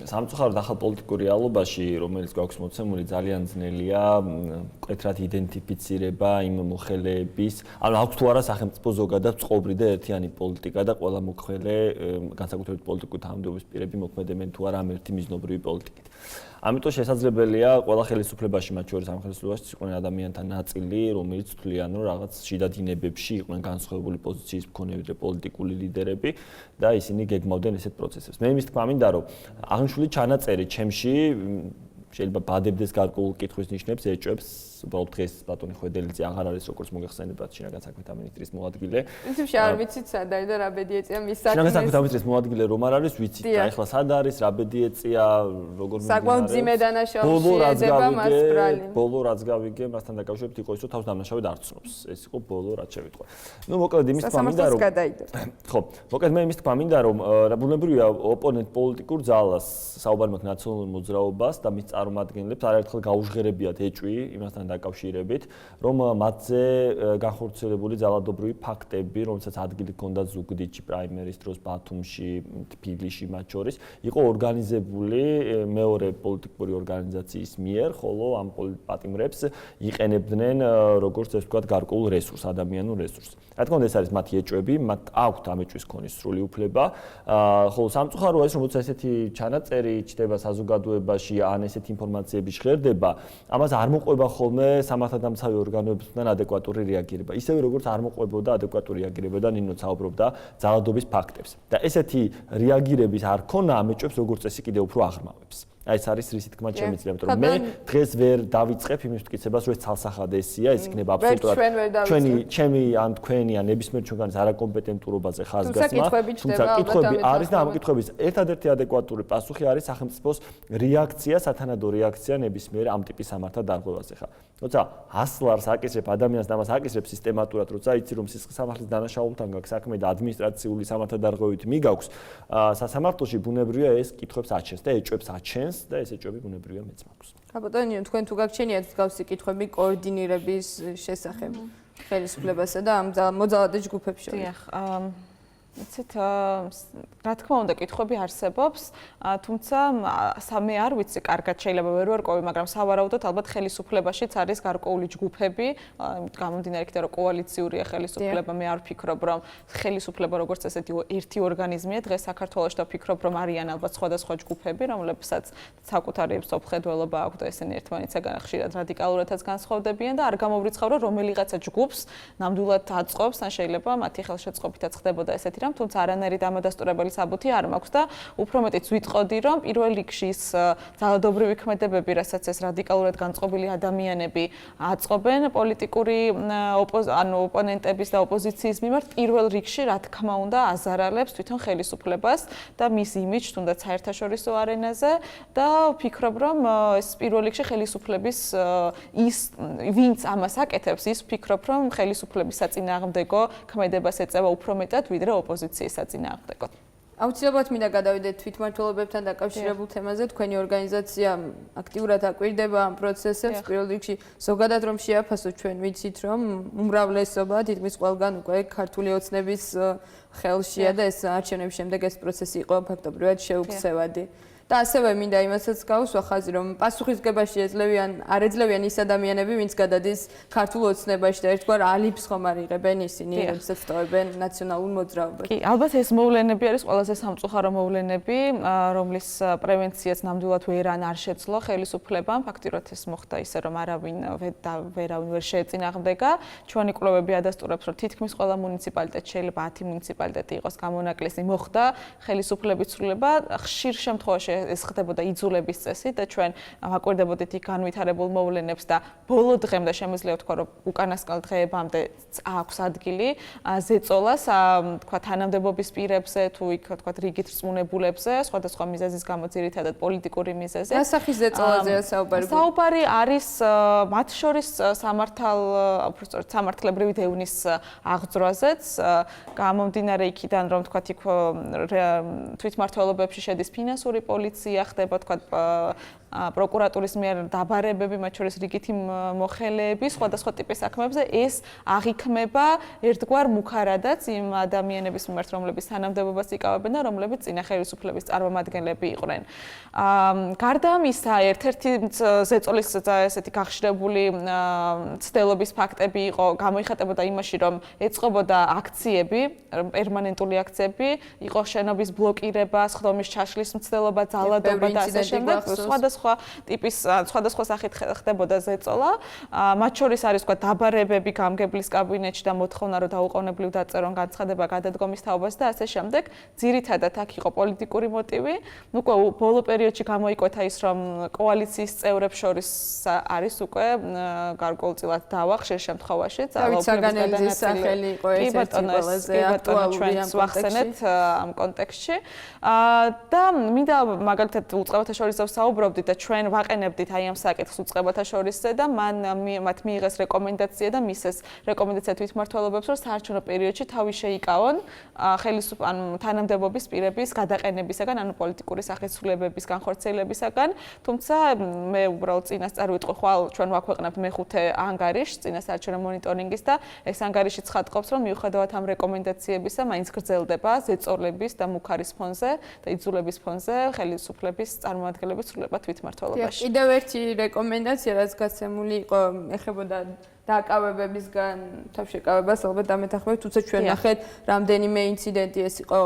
სამწუხაროდ ახალ პოლიტიკურ რეალობაში, რომელიც გვაქვს მოცემული, ძალიან ძნელია მკვეთრად იდენტიფიცირება იმ მოხელეების, ანუ აქვს თუ არა სახელმწიფო ზოგადად წყობრი და ერთიანი პოლიტიკა და ყველა მოხელე, განსაკუთრებით პოლიტიკური თანამდებობის პირები მოქმედებენ თუ არა ამ ერთი მიზნობრივი პოლიტიკით. ამიტომ შესაძლებელია ყველა ხელისუფლებაში, მათ შორის ამ ხელისუფლებაში იყვნენ ადამიანთა ნაწილი, რომელიც თვლიან, რომ რაღაც შიდა დინებებში იყვნენ განსხვავებული პოზიციის მქონე პოლიტიკური ლიდერები და ისინი გეგმავდნენ ესეთ პროცესებს. მე იმის თქმა მინდა, რომ აღნიშნული ჩანაწერი ჩემში შეიძლება ბადებდეს გარკვეულ კითხვის ნიშნებს, ეჭვებს, უბრალოდ დღეს ბატონი ხვედელიძე აღარ არის როგორც მოგეხსენებათ შინაგან საქმეთა მინისტრის მოადგილე. პრინციპში არ ვიცით სად არის და რა ბედი ეწია მის საქმეს. შინაგან საქმეთა მინისტრის მოადგილე რომ არ არის, ვიცით და ეხლა სად არის, რა ბედი ეწია, როგორ მიმდინარეობს. საკმაოდ ძიმე დანაშაულში ეძება მას ბრალი. ბოლო რაც გავიგე, მასთან დაკავშირებით იყო ის, რომ თავს დამნაშავედ არ ცნობს. ეს იყო ბოლო რაც შევიტყვა. ნუ მოკლედ იმის თქმა მინდა რომ ხო, მოკლედ მე იმის თქმა მინდა რომ ბუნებრივია ოპონენტ პოლიტიკურ ძალას საუბარი მაქვს ნაციონალურ მოძრაობას და მის წარმომადგენლებს არაერთხელ გაუჟღერებიათ ეჭვი იმასთან დაკავშირებით, რომ მათზე განხორციელებული ძალადობრივი ფაქტები, რომელსაც ადგილი ჰქონდა ზუგდიდში პრაიმერის დროს, ბათუმში, თბილისში მათ შორის, იყო ორგანიზებული მეორე პოლიტიკური ორგანიზაციის მიერ, ხოლო ამ პატიმრებს იყენებდნენ როგორც ეს ვთქვათ გარკვეულ რესურს, ადამიანურ რესურსს. რა თქმა უნდა, ეს არის მათი ეჭვები, მათ აქვთ ამ ეჭვის ქონის სრული უფლება, ხოლო სამწუხაროა ეს, რომ ესეთი ჩანაწერი ჩდება საზოგადოებაში, ან ესეთი ინფორმაციები ჟღერდება, ამას არ მოყვება ხოლმე სამართალდამცავი ორგანოებისგან ადეკვატური რეაგირება. ისევე როგორც არ მოყვებოდა ადეკვატური რეაგირება და ნინო საუბრობდა ძალადობის ფაქტებს. და ესეთი რეაგირების არ ქონა ამ ეჭვებს როგორც წესი კიდევ უფრო აღრმავებს. აი ეს არის რისი თქმა შემიძლია, რომ მე დღეს ვერ დავიწყებ იმის მტკიცებას, რომ ეს ცალსახად ესია, ეს იქნება აბსოლუტურად ჩემი ან თქვენი ან ნებისმიერ ჩვენგანის არაკომპეტენტურობაზე ხაზგასმა, თუმცა კითხვები არის და ამ კითხვების ერთადერთი ადეკვატური პასუხი არის სახელმწიფოს რეაქცია, სათანადო რეაქცია ნებისმიერ ამ ტიპის სამართალდარღვევაზე ხა. როცა ასლარს აკისრებ ადამიანს და მას აკისრებ სისტემატურად, როცა იცი რომ სისხლის სამართლის დანაშაულთან გაქვს საქმე და ადმინისტრაციული სამართალდარღვევით მიგაქვს, სასამართლოში ბუნებრივია ეს კითხვებს აჩენს და ეჭვებს აჩენს და ეს ეჭვები ბუნებრივია მეც მაქვს. ბატონო, თქვენ თუ გაგჩენიათ მსგავსი კითხვები კოორდინირების შესახებ ხელისუფლებასა და ამ მოძალადე ჯგუფებს შორის? დიახ, იცით, რა თქმა უნდა, კითხვები არსებობს, თუმცა მე არ ვიცი კარგად, შეიძლება ვერ ვარკვევი, მაგრამ სავარაუდოდ ალბათ ხელისუფლებაშიც არის გარკვეული ჯგუფები, გამომდინარე იქიდან, რომ კოალიციურია ხელისუფლება, მე არ ვფიქრობ, რომ ხელისუფლება როგორც ესეთი ერთი ორგანიზმია, დღეს საქართველოში და ვფიქრობ, რომ არიან ალბათ სხვადასხვა ჯგუფები, რომლებსაც საკუთარი მსოფლმხედველობა აქვს და ესენი ერთმანეთსაგან ხშირად რადიკალურადაც განსხვავდებიან და არ გამოვრიცხავ, რომ რომელიღაცა ჯგუფს ნამდვილად აწყობს, ან შეიძლება მათი ხელშეწყობითაც ხდებოდა ესეთი რამ, თუმცა არანაირი დამადასტურებელი საბუთი არ მაქვს და უფრო მეტიც ვიტყოდი, რომ პირველ რიგში ის ძალადობრივი ქმედებები, რასაც ეს რადიკალურად განწყობილი ადამიანები აწყობენ პოლიტიკური ოპონენტების და ოპოზიციის მიმართ, პირველ რიგში რა თქმა უნდა აზარალებს თვითონ ხელისუფლებას და მის იმიჯს თუნდაც საერთაშორისო არენაზე და ვფიქრობ, რომ ეს პირველ რიგში ხელისუფლების ის ვინც ამას აკეთებს, ის ვფიქრობ, რომ ხელისუფლების საწინააღმდეგო ქმედებას ეწევა უფრო მეტად ვიდრე ოპოზიციის საწინააღმდეგოდ. აუცილებლად მინდა გადავიდეთ თვითმმართველობებთან დაკავშირებულ თემაზე. თქვენი ორგანიზაცია აქტიურად აკვირდება ამ პროცესებს. პირველ რიგში ზოგადად რომ შეაფასოთ, ჩვენ ვიცით, რომ უმრავლესობა თითქმის ყველგან უკვე ქართული ოცნების ხელშია და ეს არჩევნების შემდეგ ეს პროცესი იყო ფაქტობრივად შეუქცევადი. და ასევე მინდა იმასაც გავუსვა ხაზი, რომ პასუხისგებაში არ ეძლევიან ის ადამიანები, ვინც გადადის ქართულ ოცნებაში და ერთგვარ ალიბს ხომ არ იღებენ ისინი, როდესაც ტოვებენ ნაციონალურ მოძრაობას. კი, ალბათ ეს მოვლენები არის ყველაზე სამწუხარო მოვლენები, რომლის პრევენციაც ნამდვილად ვერან არ შეძლო ხელისუფლებამ. ფაქტიურად ეს მოხდა ისე, რომ არავინ ვერ შეეწინააღმდეგა. ჩვენი კვლევები ადასტურებს, რომ თითქმის ყველა მუნიციპალიტეტში, შეიძლება 10 მუნიციპალიტეტი იყოს გამონაკლისი, მოხდა ხელისუფლების ცვლილება. ხშირ შემთხვევაში ეს ხდებოდა იძულების წესით და ჩვენ ვაკვირდებოდით იქ განვითარებულ მოვლენებს და ბოლო დღემდე შემიძლია ვთქვა, რომ უკანასკნელ დღეებამდე აქვს ადგილი ზეწოლას, თქვა თანამდებობის პირებზე თუ იქ თქვა რიგით რწმუნებულებზე, სხვადასხვა მიზეზის გამო, ძირითადად პოლიტიკური მიზეზით. რა სახის ზეწოლაზეა საუბარი? საუბარი არის მათ შორის სამართლებრივი დევნის აღძვრაზეც, გამომდინარე იქიდან, რომ თქვა თვითმმართველობებში შედის ფინანსური პოლიტიკა პოლიცია, ხდება თქვა პროკურატურის მიერ დაბარებები, მათ შორის რიგითი მოხელეები სხვადასხვა ტიპის საქმეებზე, ეს აღიქმება ერთგვარ მუქარადაც იმ ადამიანების მიმართ, რომლებიც თანამდებობას იკავებენ და რომლებიც წინა ხელისუფლების წარმომადგენლები იყვნენ. გარდა ამისა, ერთ-ერთი ზეწოლის ესეთი გახშირებული ცდელობის ფაქტები იყო, გამოიხატებოდა იმაში, რომ ეწყობოდა აქციები, პერმანენტული აქციები, იყო შენობის ბლოკირება, სხდომის ჩაშლის მცდელობა, ძალადობა და ასე შემდეგ. სხვადასხვა ტიპის, სხვადასხვა სახით ხდებოდა ზეწოლა. მათ შორის არის თქვა დაბარებები გამგებლის კაბინეტში და მოთხოვნა, რომ დაუყოვნებლივ დაწერონ განცხადება გადადგომის თაობას და ასე შემდეგ. ძირითადად აქ იყო პოლიტიკური მოტივი. უკვე ბოლო პერიოდში გამოიკვეთა ის, რომ კოალიციის წევრებს შორის არის უკვე გარკვეულწილად დავა ხშირ შემთხვევაში ძალაუფლების სახელი იყო ერთ-ერთი ყველაზე აქტუალური ამ ვახსენეთ ამ კონტექსტში. და მინდა მაგალითად უწყებათა შორის საუბრობდით და ჩვენ ვაყენებდით აი ამ საკითხს უწყებათა შორისზე და მათ მიიღეს რეკომენდაცია და მისეს რეკომენდაცია თვითმმართველობებს, რომ საარჩევნო პერიოდში თავი შეიკავონ თანამდებობის პირების გადაყენებისაგან, ანუ პოლიტიკური სახეცვლებების განხორციელებისაგან. თუმცა მე უბრალოდ წინასწარ ვიტყვი, ხვალ ჩვენ ვაქვეყნებთ მეხუთე ანგარიშს წინასაარჩევნო მონიტორინგის და ეს ანგარიში ცხადყოფს, რომ მიუხედავად ამ რეკომენდაციებისა, მაინც გრძელდება ზეწოლების და მუქარის ფონზე და იძულების ფონზე ხელისუფლების წარმომადგენლების ცვლილება თვითმმართველობაში. კიდევ ერთი რეკომენდაცია, რაც გაცემული იყო, ეხებოდა დაკავებებისგან თავშეკავებას, ალბათ დამეთანხმებით, თუმცა ჩვენ ნახეთ რამდენიმე ინციდენტი, ეს იყო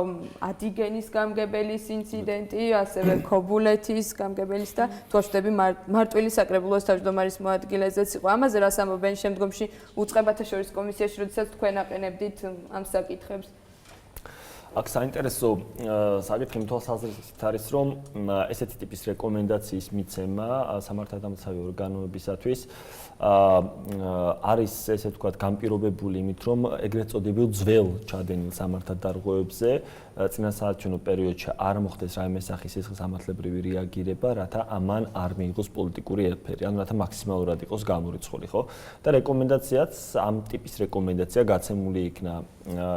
ადიგენის გამგებელის ინციდენტი, ასევე ქობულეთის გამგებელის და თვალშდები მარტვილი საკრებულოს თავმჯდომარის მოადგილეზეც იყო. ამაზე რას ამბობენ შემდგომში უწყებათა შორის კომისიაში, როდესაც თქვენ აყენებდით ამ საკითხებს? აქ საინტერესო საკითხი თვალსაზრისით არის, რომ ესეთი ტიპის რეკომენდაციის მიცემა სამართალდამცავი ორგანოებისათვის არის ესე ვთქვათ განპირობებული იმით, რომ ეგრეთ წოდებულ ძველ ჩადენილ სამართალდარღვევებზე წინასაარჩევნო პერიოდში არ მოხდეს რაიმე სახის სისხლისამართლებრივი რეაგირება, რათა ამან არ მიიღოს პოლიტიკური ელფერი, ანუ რათა მაქსიმალურად იყოს გამორიცხული, ხო? და რეკომენდაციაც ამ ტიპის რეკომენდაცია გაცემული იქნა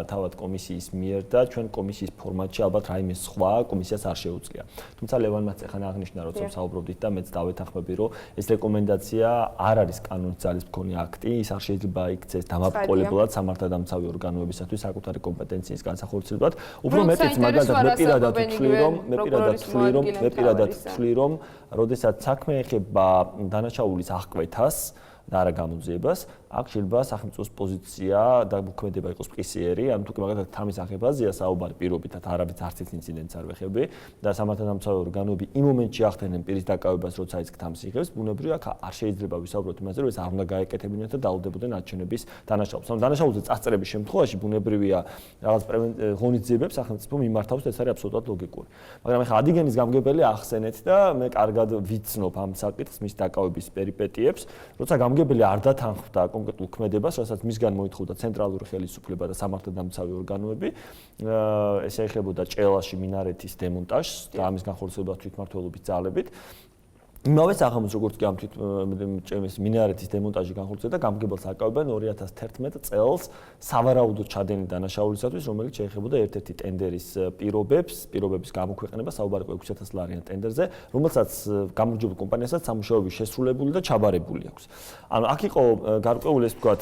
თავად კომისიის მიერ და ჩვენ კომისიის ფორმატში ალბათ რაიმე სხვა კომისიას არ შეუძლია. თუმცა ლევანმაც ეხლა აღნიშნა, როცა საუბრობდით და მეც დავეთანხმები, რომ ეს რეკომენდაცია არ არის კანონის ძალის მქონე აქტი, ის არ შეიძლება იქცეს დამაბოლებლად სამართალდამცავი ორგანოებისათვის საკუთარი კომპეტენციის განსახორციელებლად. უფრო მეტიც მაგალითად მე პირადად ვთვლი, რომ როდესაც საქმე ეხება დანაშაულის აღკვეთას და არა გამოძიებას, აქ შეიძლება სახელმწიფოს პოზიცია და მოქმედება იყოს მყისიერი, ანუ თუ მაგალითად თამის აღებაზეა საუბარი პირობითად არავის არც ერთ ინციდენტს არ ვეხები და სამართალდამცავი ორგანოები იმ მომენტში ახდენენ პირის დაკავებას, როცა ის თამის იღებს, ბუნებრივია აქ არ შეიძლება ვისაუბროთ იმაზე, რომ ეს არ უნდა გაეკეთებინათ და დაუდებოდნენ არჩევნების დანაშაულს. ანუ დანაშაულზე წასწერების შემთხვევაში ბუნებრივია რაღაც ღონისძიებებს სახელმწიფო მიმართავს, ეს არის აბსოლუტურად ლოგიკური. მაგრამ ეხლა ადიგენის გამგებელი ახსენეთ და მე კარგად ვიცნობ ამ საკითხს, მის დაკავების პერიპეტიებს, როცა გამგებელი არ დათანხმდა კონკრეტულ ქმედებას, რასაც მისგან მოითხოვდა ცენტრალური ხელისუფლება და სამართალდამცავი ორგანოები, ეს ეხებოდა ჭელაში მინარეთის დემონტაჟს და ამის განხორციელებას თვითმმართველობის ძალებით. იმავე სახელმწიფოს როგორც კი ამ მინარეთის დემონტაჟი განხორციელდა, გამგებელს აკავებენ 2011 წელს სავარაუდოდ ჩადენილ დანაშაულისათვის, რომელიც შეეხებოდა ერთ-ერთი ტენდერის პირობების გამოქვეყნება, საუბარი იყო 6,000 ლარიან ტენდერზე, რომელსაც გამარჯვებულ კომპანიასაც სამუშაოები შესრულებული და ჩაბარებული აქვს. ანუ აქ იყო გარკვეული ეს ვთქვათ,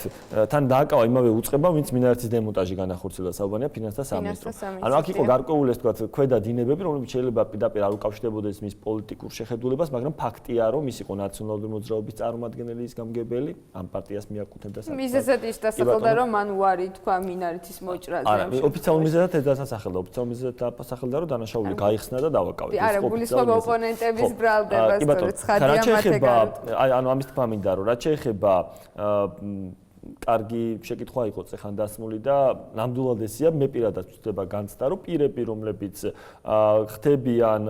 თან დააკავა იმავე უწყება, ვინც მინარეთის დემონტაჟი განახორციელა, საუბარია ფინანსთა სამინისტრო. ანუ აქ იყო გარკვეული ეს ვთქვათ, ქვედა დინებები, რომლებიც შეიძლება პირდაპირ არ უკავშირდებოდეს მის პოლიტიკურ შეხედულებას, მაგრამ ფაქტია, რომ ის იყო ნაციონალური მოძრაობის წარმომადგენელი ის გამგებელი, ამ პარტიას მიაკუთვნებდა საკუთარ. მიზეზად ის დასახელდა, რომ მან უარი თქვა მინარეთის მოჭრაზე. არა, ოფიციალურ მიზეზად ეს დასახელდა, ოფიციალურ მიზეზად დასახელდა, რომ დანაშაული გაიხსნა და დავაკავეთ. არა, გულისხმობა ოპონენტების ბრალდებას, თორე ცხადია მათეგარეთ. აი, ანუ ამის თქმა მინდა, რომ რაც შეეხება კარგი შეკითხვა იყო წეხან დასმული და ნამდვილად ესია, მე პირადად ვწდება განცდა, რომ პირები, რომლებიც ხდებიან,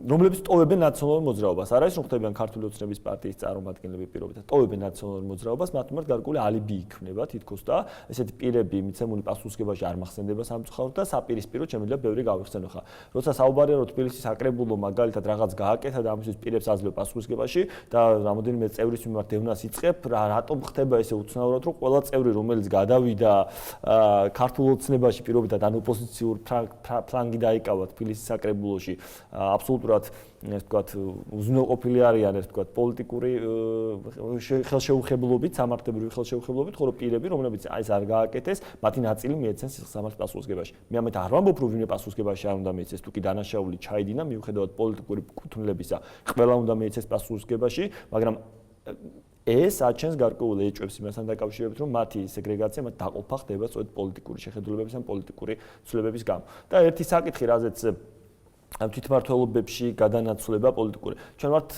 რომლებიც ტოვებენ ნაციონალურ მოძრაობას, არ არის რომ ხდებიან ქართული ოცნების პარტიის წარმომადგენლები პირობითად, ტოვებენ ნაციონალურ მოძრაობას, მათ მიმართ გარკვეული ალიბი იქნება თითქოს და ესეთი პირები მიცემული პასუხისგებაში არ მახსენდება სამწუხაროდ და საპირისპიროდ შემიძლია ბევრი გავიხსენო ხა. როცა საუბარია რომ თბილისის საკრებულო მაგალითად რაღაც გააკეთა და ამისთვის პირებს აძლევ პასუხისგებაში და რამოდენიმე წევრის მიმართ დევნას იწყებ, რატომ ხდება ესე უცნაურად რომ ყველა წევრი რომელიც გადავიდა ქართულ ოცნებაში პირობითად ან ოპოზიციურ ფლანგი დაიკავა თბილისის საკრებულოში აბსოლუტურად ეს ვთქვათ უზრუნველყოფილი არიან ეს ვთქვათ პოლიტიკური ხელშეუხებლობით, სამართლებრივი ხელშეუხებლობით, ხოლო პირები, რომლებიც ეს არ გააკეთეს, მათი ნაწილი მიეცენ სისხლისამართლის პასუხისგებაში. მე ამით არ ვამბობ, რომ ვინმე პასუხისგებაში არ უნდა მიეცეს, თუ კი დანაშაული ჩაიდინა, მიუხედავად პოლიტიკური კუთვნილებისა, ყველა უნდა მიეცეს პასუხისგებაში, მაგრამ ეს აჩენს გარკვეულ ეჭვებს იმასთან დაკავშირებით, რომ მათი სეგრეგაცია, მათ დაყოფა ხდება სწორედ პოლიტიკური შეხედულებების ან პოლიტიკური ცვლილებების გამო. და ერთი საკითხი, რაზეც თვითმმართველობებში გადანაცვლება პოლიტიკური. ჩვენ ვართ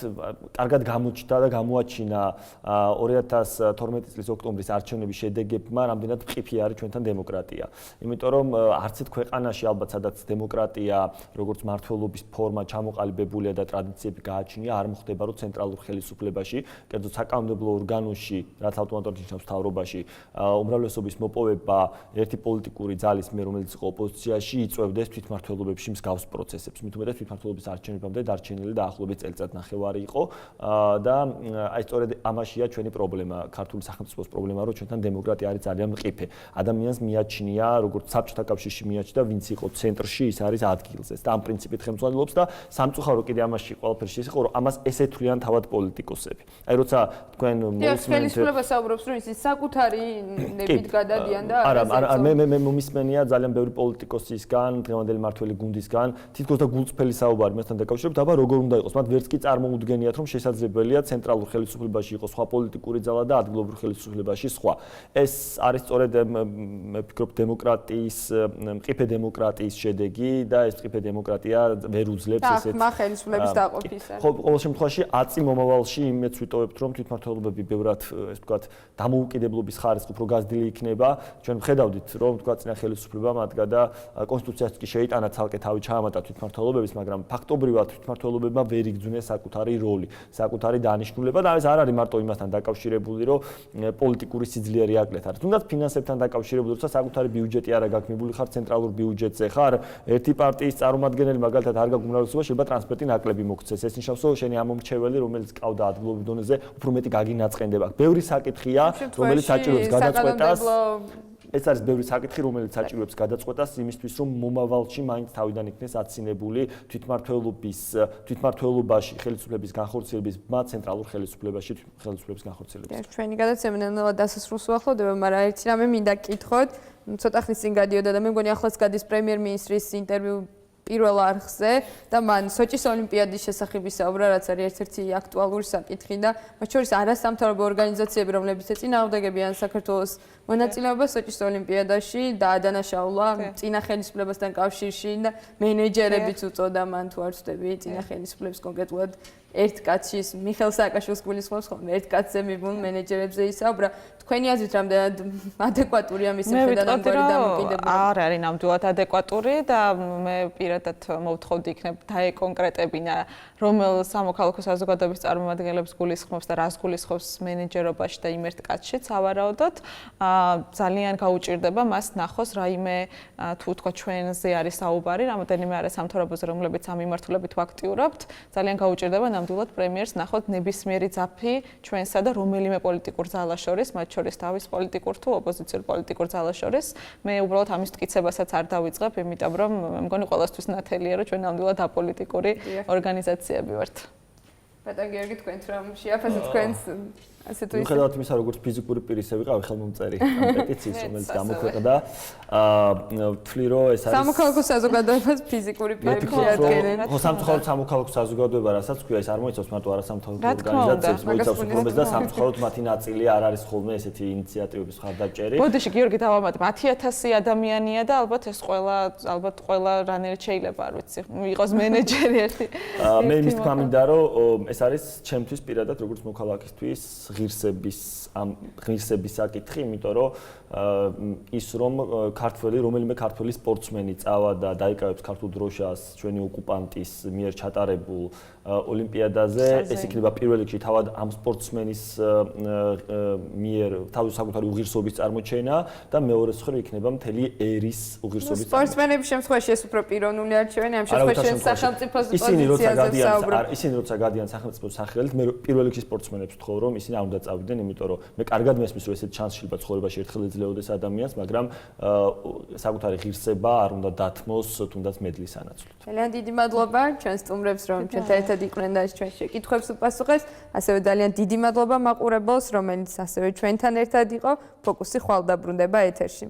კარგად გამოჩნდა და გამოაჩინა 2012 წლის ოქტომბრის არჩევნების შედეგებმა, რამდენად მყიფე არის ჩვენთან დემოკრატია. იმიტომ რომ არც ერთ ქვეყანაში ალბათ სადაც დემოკრატია, როგორც მმართველობის ფორმა ჩამოყალიბებულია და ტრადიციები გააჩნია, არ მოხდება რომ ცენტრალურ ხელისუფლებაში, კერძოდ საკანონმდებლო ორგანოში, რაც ავტომატურად ნიშნავს მთავრობაში, უმრავლესობის მოპოვება ერთი პოლიტიკური ძალის მიერ, რომელიც იყო ოპოზიციაში, იწვევდეს თვითმმართველობებში მსგავს პროცესებს. მით უმეტეს თვითმმართველობის არჩევნებამდე დარჩენილი დაახლოებით წელიწად ნახევარი იყო და აი სწორედ ამაშია ჩვენი პრობლემა, ქართული სახელმწიფოს პრობლემა, რომ ჩვენთან დემოკრატია არის ძალიან მყიფე. ადამიანს მიაჩნია, როგორც საბჭოთა კავშირში მიაჩნდა, ვინც იყო ცენტრში, ის არის ადგილზე. და ამ პრინციპით ხელმძღვანელობს და სამწუხარო კიდე ამაში ყველაფერში ის იყო, რომ ამას ესეთვლიან თავად პოლიტიკოსები. აი როცა თქვენ ხელისუფლება საუბრობს, რომ ისინი საკუთარი ნებით გადადიან და არა, მე მომისმენია ძალიან ბევრი პოლიტიკოსისგან, დღევანდელი მმართველი გუნდისგან, თითქოს და გულწრფელი საუბარი მასთან დაკავშირებით, აბა როგორ უნდა იყოს. მათ ვერც კი წარმოუდგენიათ, რომ შესაძლებელია ცენტრალურ ხელისუფლებაში იყოს სხვა პოლიტიკური ძალა და ადგილობრივ ხელისუფლებაში სხვა. ეს არის სწორედ მე ვფიქრობ დემოკრატიის, მყიფე დემოკრატიის შედეგი და ეს მყიფე დემოკრატია ვერ უძლებს ესეთ ხელისუფლების დაყოფისა. ხო, ყოველ შემთხვევაში აწი მომავალში იმედს ვიტოვებთ, რომ თვითმმართველობები ბევრად ეს ვთქვათ დამოუკიდებლობის ხარისხი უფრო გაზრდილი იქნება. ჩვენ ვხედავდით, რომ ვთქვათ წინა ხელისუფლებამ ადგა და კონსტიტუციას კი შეიტანა ცალკე თავი ჩაამატა თვითმმართველობების, მაგრამ ფაქტობრივად თვითმმართველობებმა ვერ იგრძნეს საკუთარი როლი, საკუთარი დანიშნულება და ეს არ არის მარტო იმასთან დაკავშირებული, რომ პოლიტიკური სიძლიერე აკლეთ არის. თუნდაც ფინანსებთან დაკავშირებული, როცა საკუთარი ბიუჯეტი არ აგაქმებული ხარ ცენტრალურ ბიუჯეტზე ხარ, ერთი პარტიის წარმომადგენელი მაგალითად არ გაქვს უმრავლესობა, შეიძლება ტრანსპორტი ნაკლები მოგცეს. ეს ნიშნავს, რომ შენი ამომრჩეველი, რომელიც ყავდა ადგილობრივ დონეზე, უფრო მეტი გაგინაწყენდება. ბევრი საკითხია, რომელიც საჭიროებს გადაწყვეტას. ეს არის ბევრი საკითხი, რომელიც საჭიროებს გადაწყვეტას იმისთვის, რომ მომავალში მაინც თავიდან იქნეს აცინებული თვითმმართველობაში ხელისუფლების განხორციელების ცენტრალურ ხელისუფლებაში ხელისუფლების განხორციელების. ჩვენი გადაცემა ნელ-ნელა დასასრულს უახლოვდება, მაგრამ ერთი რამე მინდა გკითხოთ, ცოტა ხნის წინ გადიოდა და მე მგონი ახლაც გადის პრემიერ-მინისტრის ინტერვიუ პირველ არხზე და მან სოჭის ოლიმპიადის შესახებ ისაუბრა, რაც არის ერთ-ერთი აქტუალური საკითხი და მათ შორის არასამთავრობო ორგანიზაციები, რომლებიც ეწინააღმდეგებიან საქართველოს მონაწილეობას სოჭის ოლიმპიადაში და ადანაშაულა წინა ხელისუფლებასთან კავშირში და მენეჯერებიც უწოდა მან თუ არ ვცდები წინა ხელისუფლების კონკრეტულად ერთ კაცის მიხეილ სააკაშვილის გულისხმობს ხოლმე ერთ კაცზე მიბულ მენეჯერებზე ისაუბრა. თქვენი აზრით რამდენად ადეკვატურია მისი ხედანამგვარი დამოკიდებულება? არ არის ნამდვილად ადეკვატური და მე პირადად მოვთხოვდი იქნებ დაეკონკრეტებინა რომელ სამოქალაქო საზოგადოების წარმომადგენლებს გულისხმობს და რას გულისხმობს მენეჯერობაში და იმ ერთ კაცში სავარაუდოდ ძალიან გაუჭირდება მას ნახოს რაიმე თუ თქვა ჩვენზე არის საუბარი რამოდენიმე არასამთავრობოზე რომლებიც ამ მიმართულებით ვაქტიურობთ ძალიან გაუჭირდება ნამდვილად პრემიერს ნახოთ ნებისმიერი ძაფი ჩვენსა და რომელიმე პოლიტიკურ ძალას შორის მათ შორის თავის პოლიტიკურ თუ ოპოზიციურ პოლიტიკურ ძალას შორის მე უბრალოდ ამის მტკიცებასაც არ დავიწყებ იმიტომ რომ მე მგონი ყველასთვის ნათელია რომ ჩვენ ნამდვილად აპოლიტიკური ორგანიზაციები ვართ. ბატონ გიორგი თქვენთ რომ შეაფასეთ თქვენს ასე თუ ისე მიუხედავად იმისა როგორც ფიზიკური პირისა ვიყავი ხელმომწერი პეტიციის რომელიც გამოქვეყნდა ვთვლი რომ ეს არის სამოქალაქო საზოგადოებას ფიზიკური პირები შეადგენენ. ხო სამწუხაროდ სამოქალაქო საზოგადოება რასაც ქვია ეს არ მოიცავს მარტო არასამთავრობო ორგანიზაციებს მოიცავს უბრალოდ და სამწუხაროდ მათი ნაწილი არ არის ხოლმე ესეთი ინიციატივების მხარდაჭერი. ბოდიში გიორგი დავამატებ 10,000 ადამიანია და ალბათ ეს ყველა რანერით შეიძლება არ ვიცი იყოს მენეჯერი ერთი. მე იმის თქმა მინდა რომ ეს არის ჩემთვის პირადად როგორც მოქალაქისთვის ღირსების საკითხი, იმიტომ რომ ის რომ რომელიმე ქართველი სპორტსმენი წავა და დაიკავებს ქართულ დროშას ჩვენი ოკუპანტის მიერ ჩატარებულ ოლიმპიადაზე, ეს იქნება პირველ რიგში თავად ამ სპორტსმენის მიერ თავის საკუთარი უღირსობის წარმოჩენა და მეორე მხრივ იქნება მთელი ერის უღირსობის წარმოჩენა. სპორტსმენების შემთხვევაში ეს უფრო პიროვნული არჩევანი, ამ შემთხვევაში სახელმწიფოს პოზიციაზე საუბრობ. ისინი როცა გადიან სახელმწიფოს სახელით, მე პირველ რიგში სპორტსმენებს ვთხოვ, რომ ისინი არ უნდა წავიდნენ, იმიტომ რომ მე კარგად მესმის, რომ ესეთ ჩანსი შეიძლება ცხოვრებაში ერთხელ ეძლეოდეს ადამიანს, მაგრამ საკუთარი ღირსება არ უნდა დათმოს თუნდაც მედლის ანაცვლოდ. ძალიან დიდი მადლობა ჩვენ სტუმრებს, რომ ჩვენთან ერთად იყვნენ და ჩვენ შეკითხვებს უპასუხეს. ასევე ძალიან დიდი მადლობა მაყურებელს, რომელიც ასევე ჩვენთან ერთად იყო. ფოკუსი ხვალ დაბრუნდება ეთერში.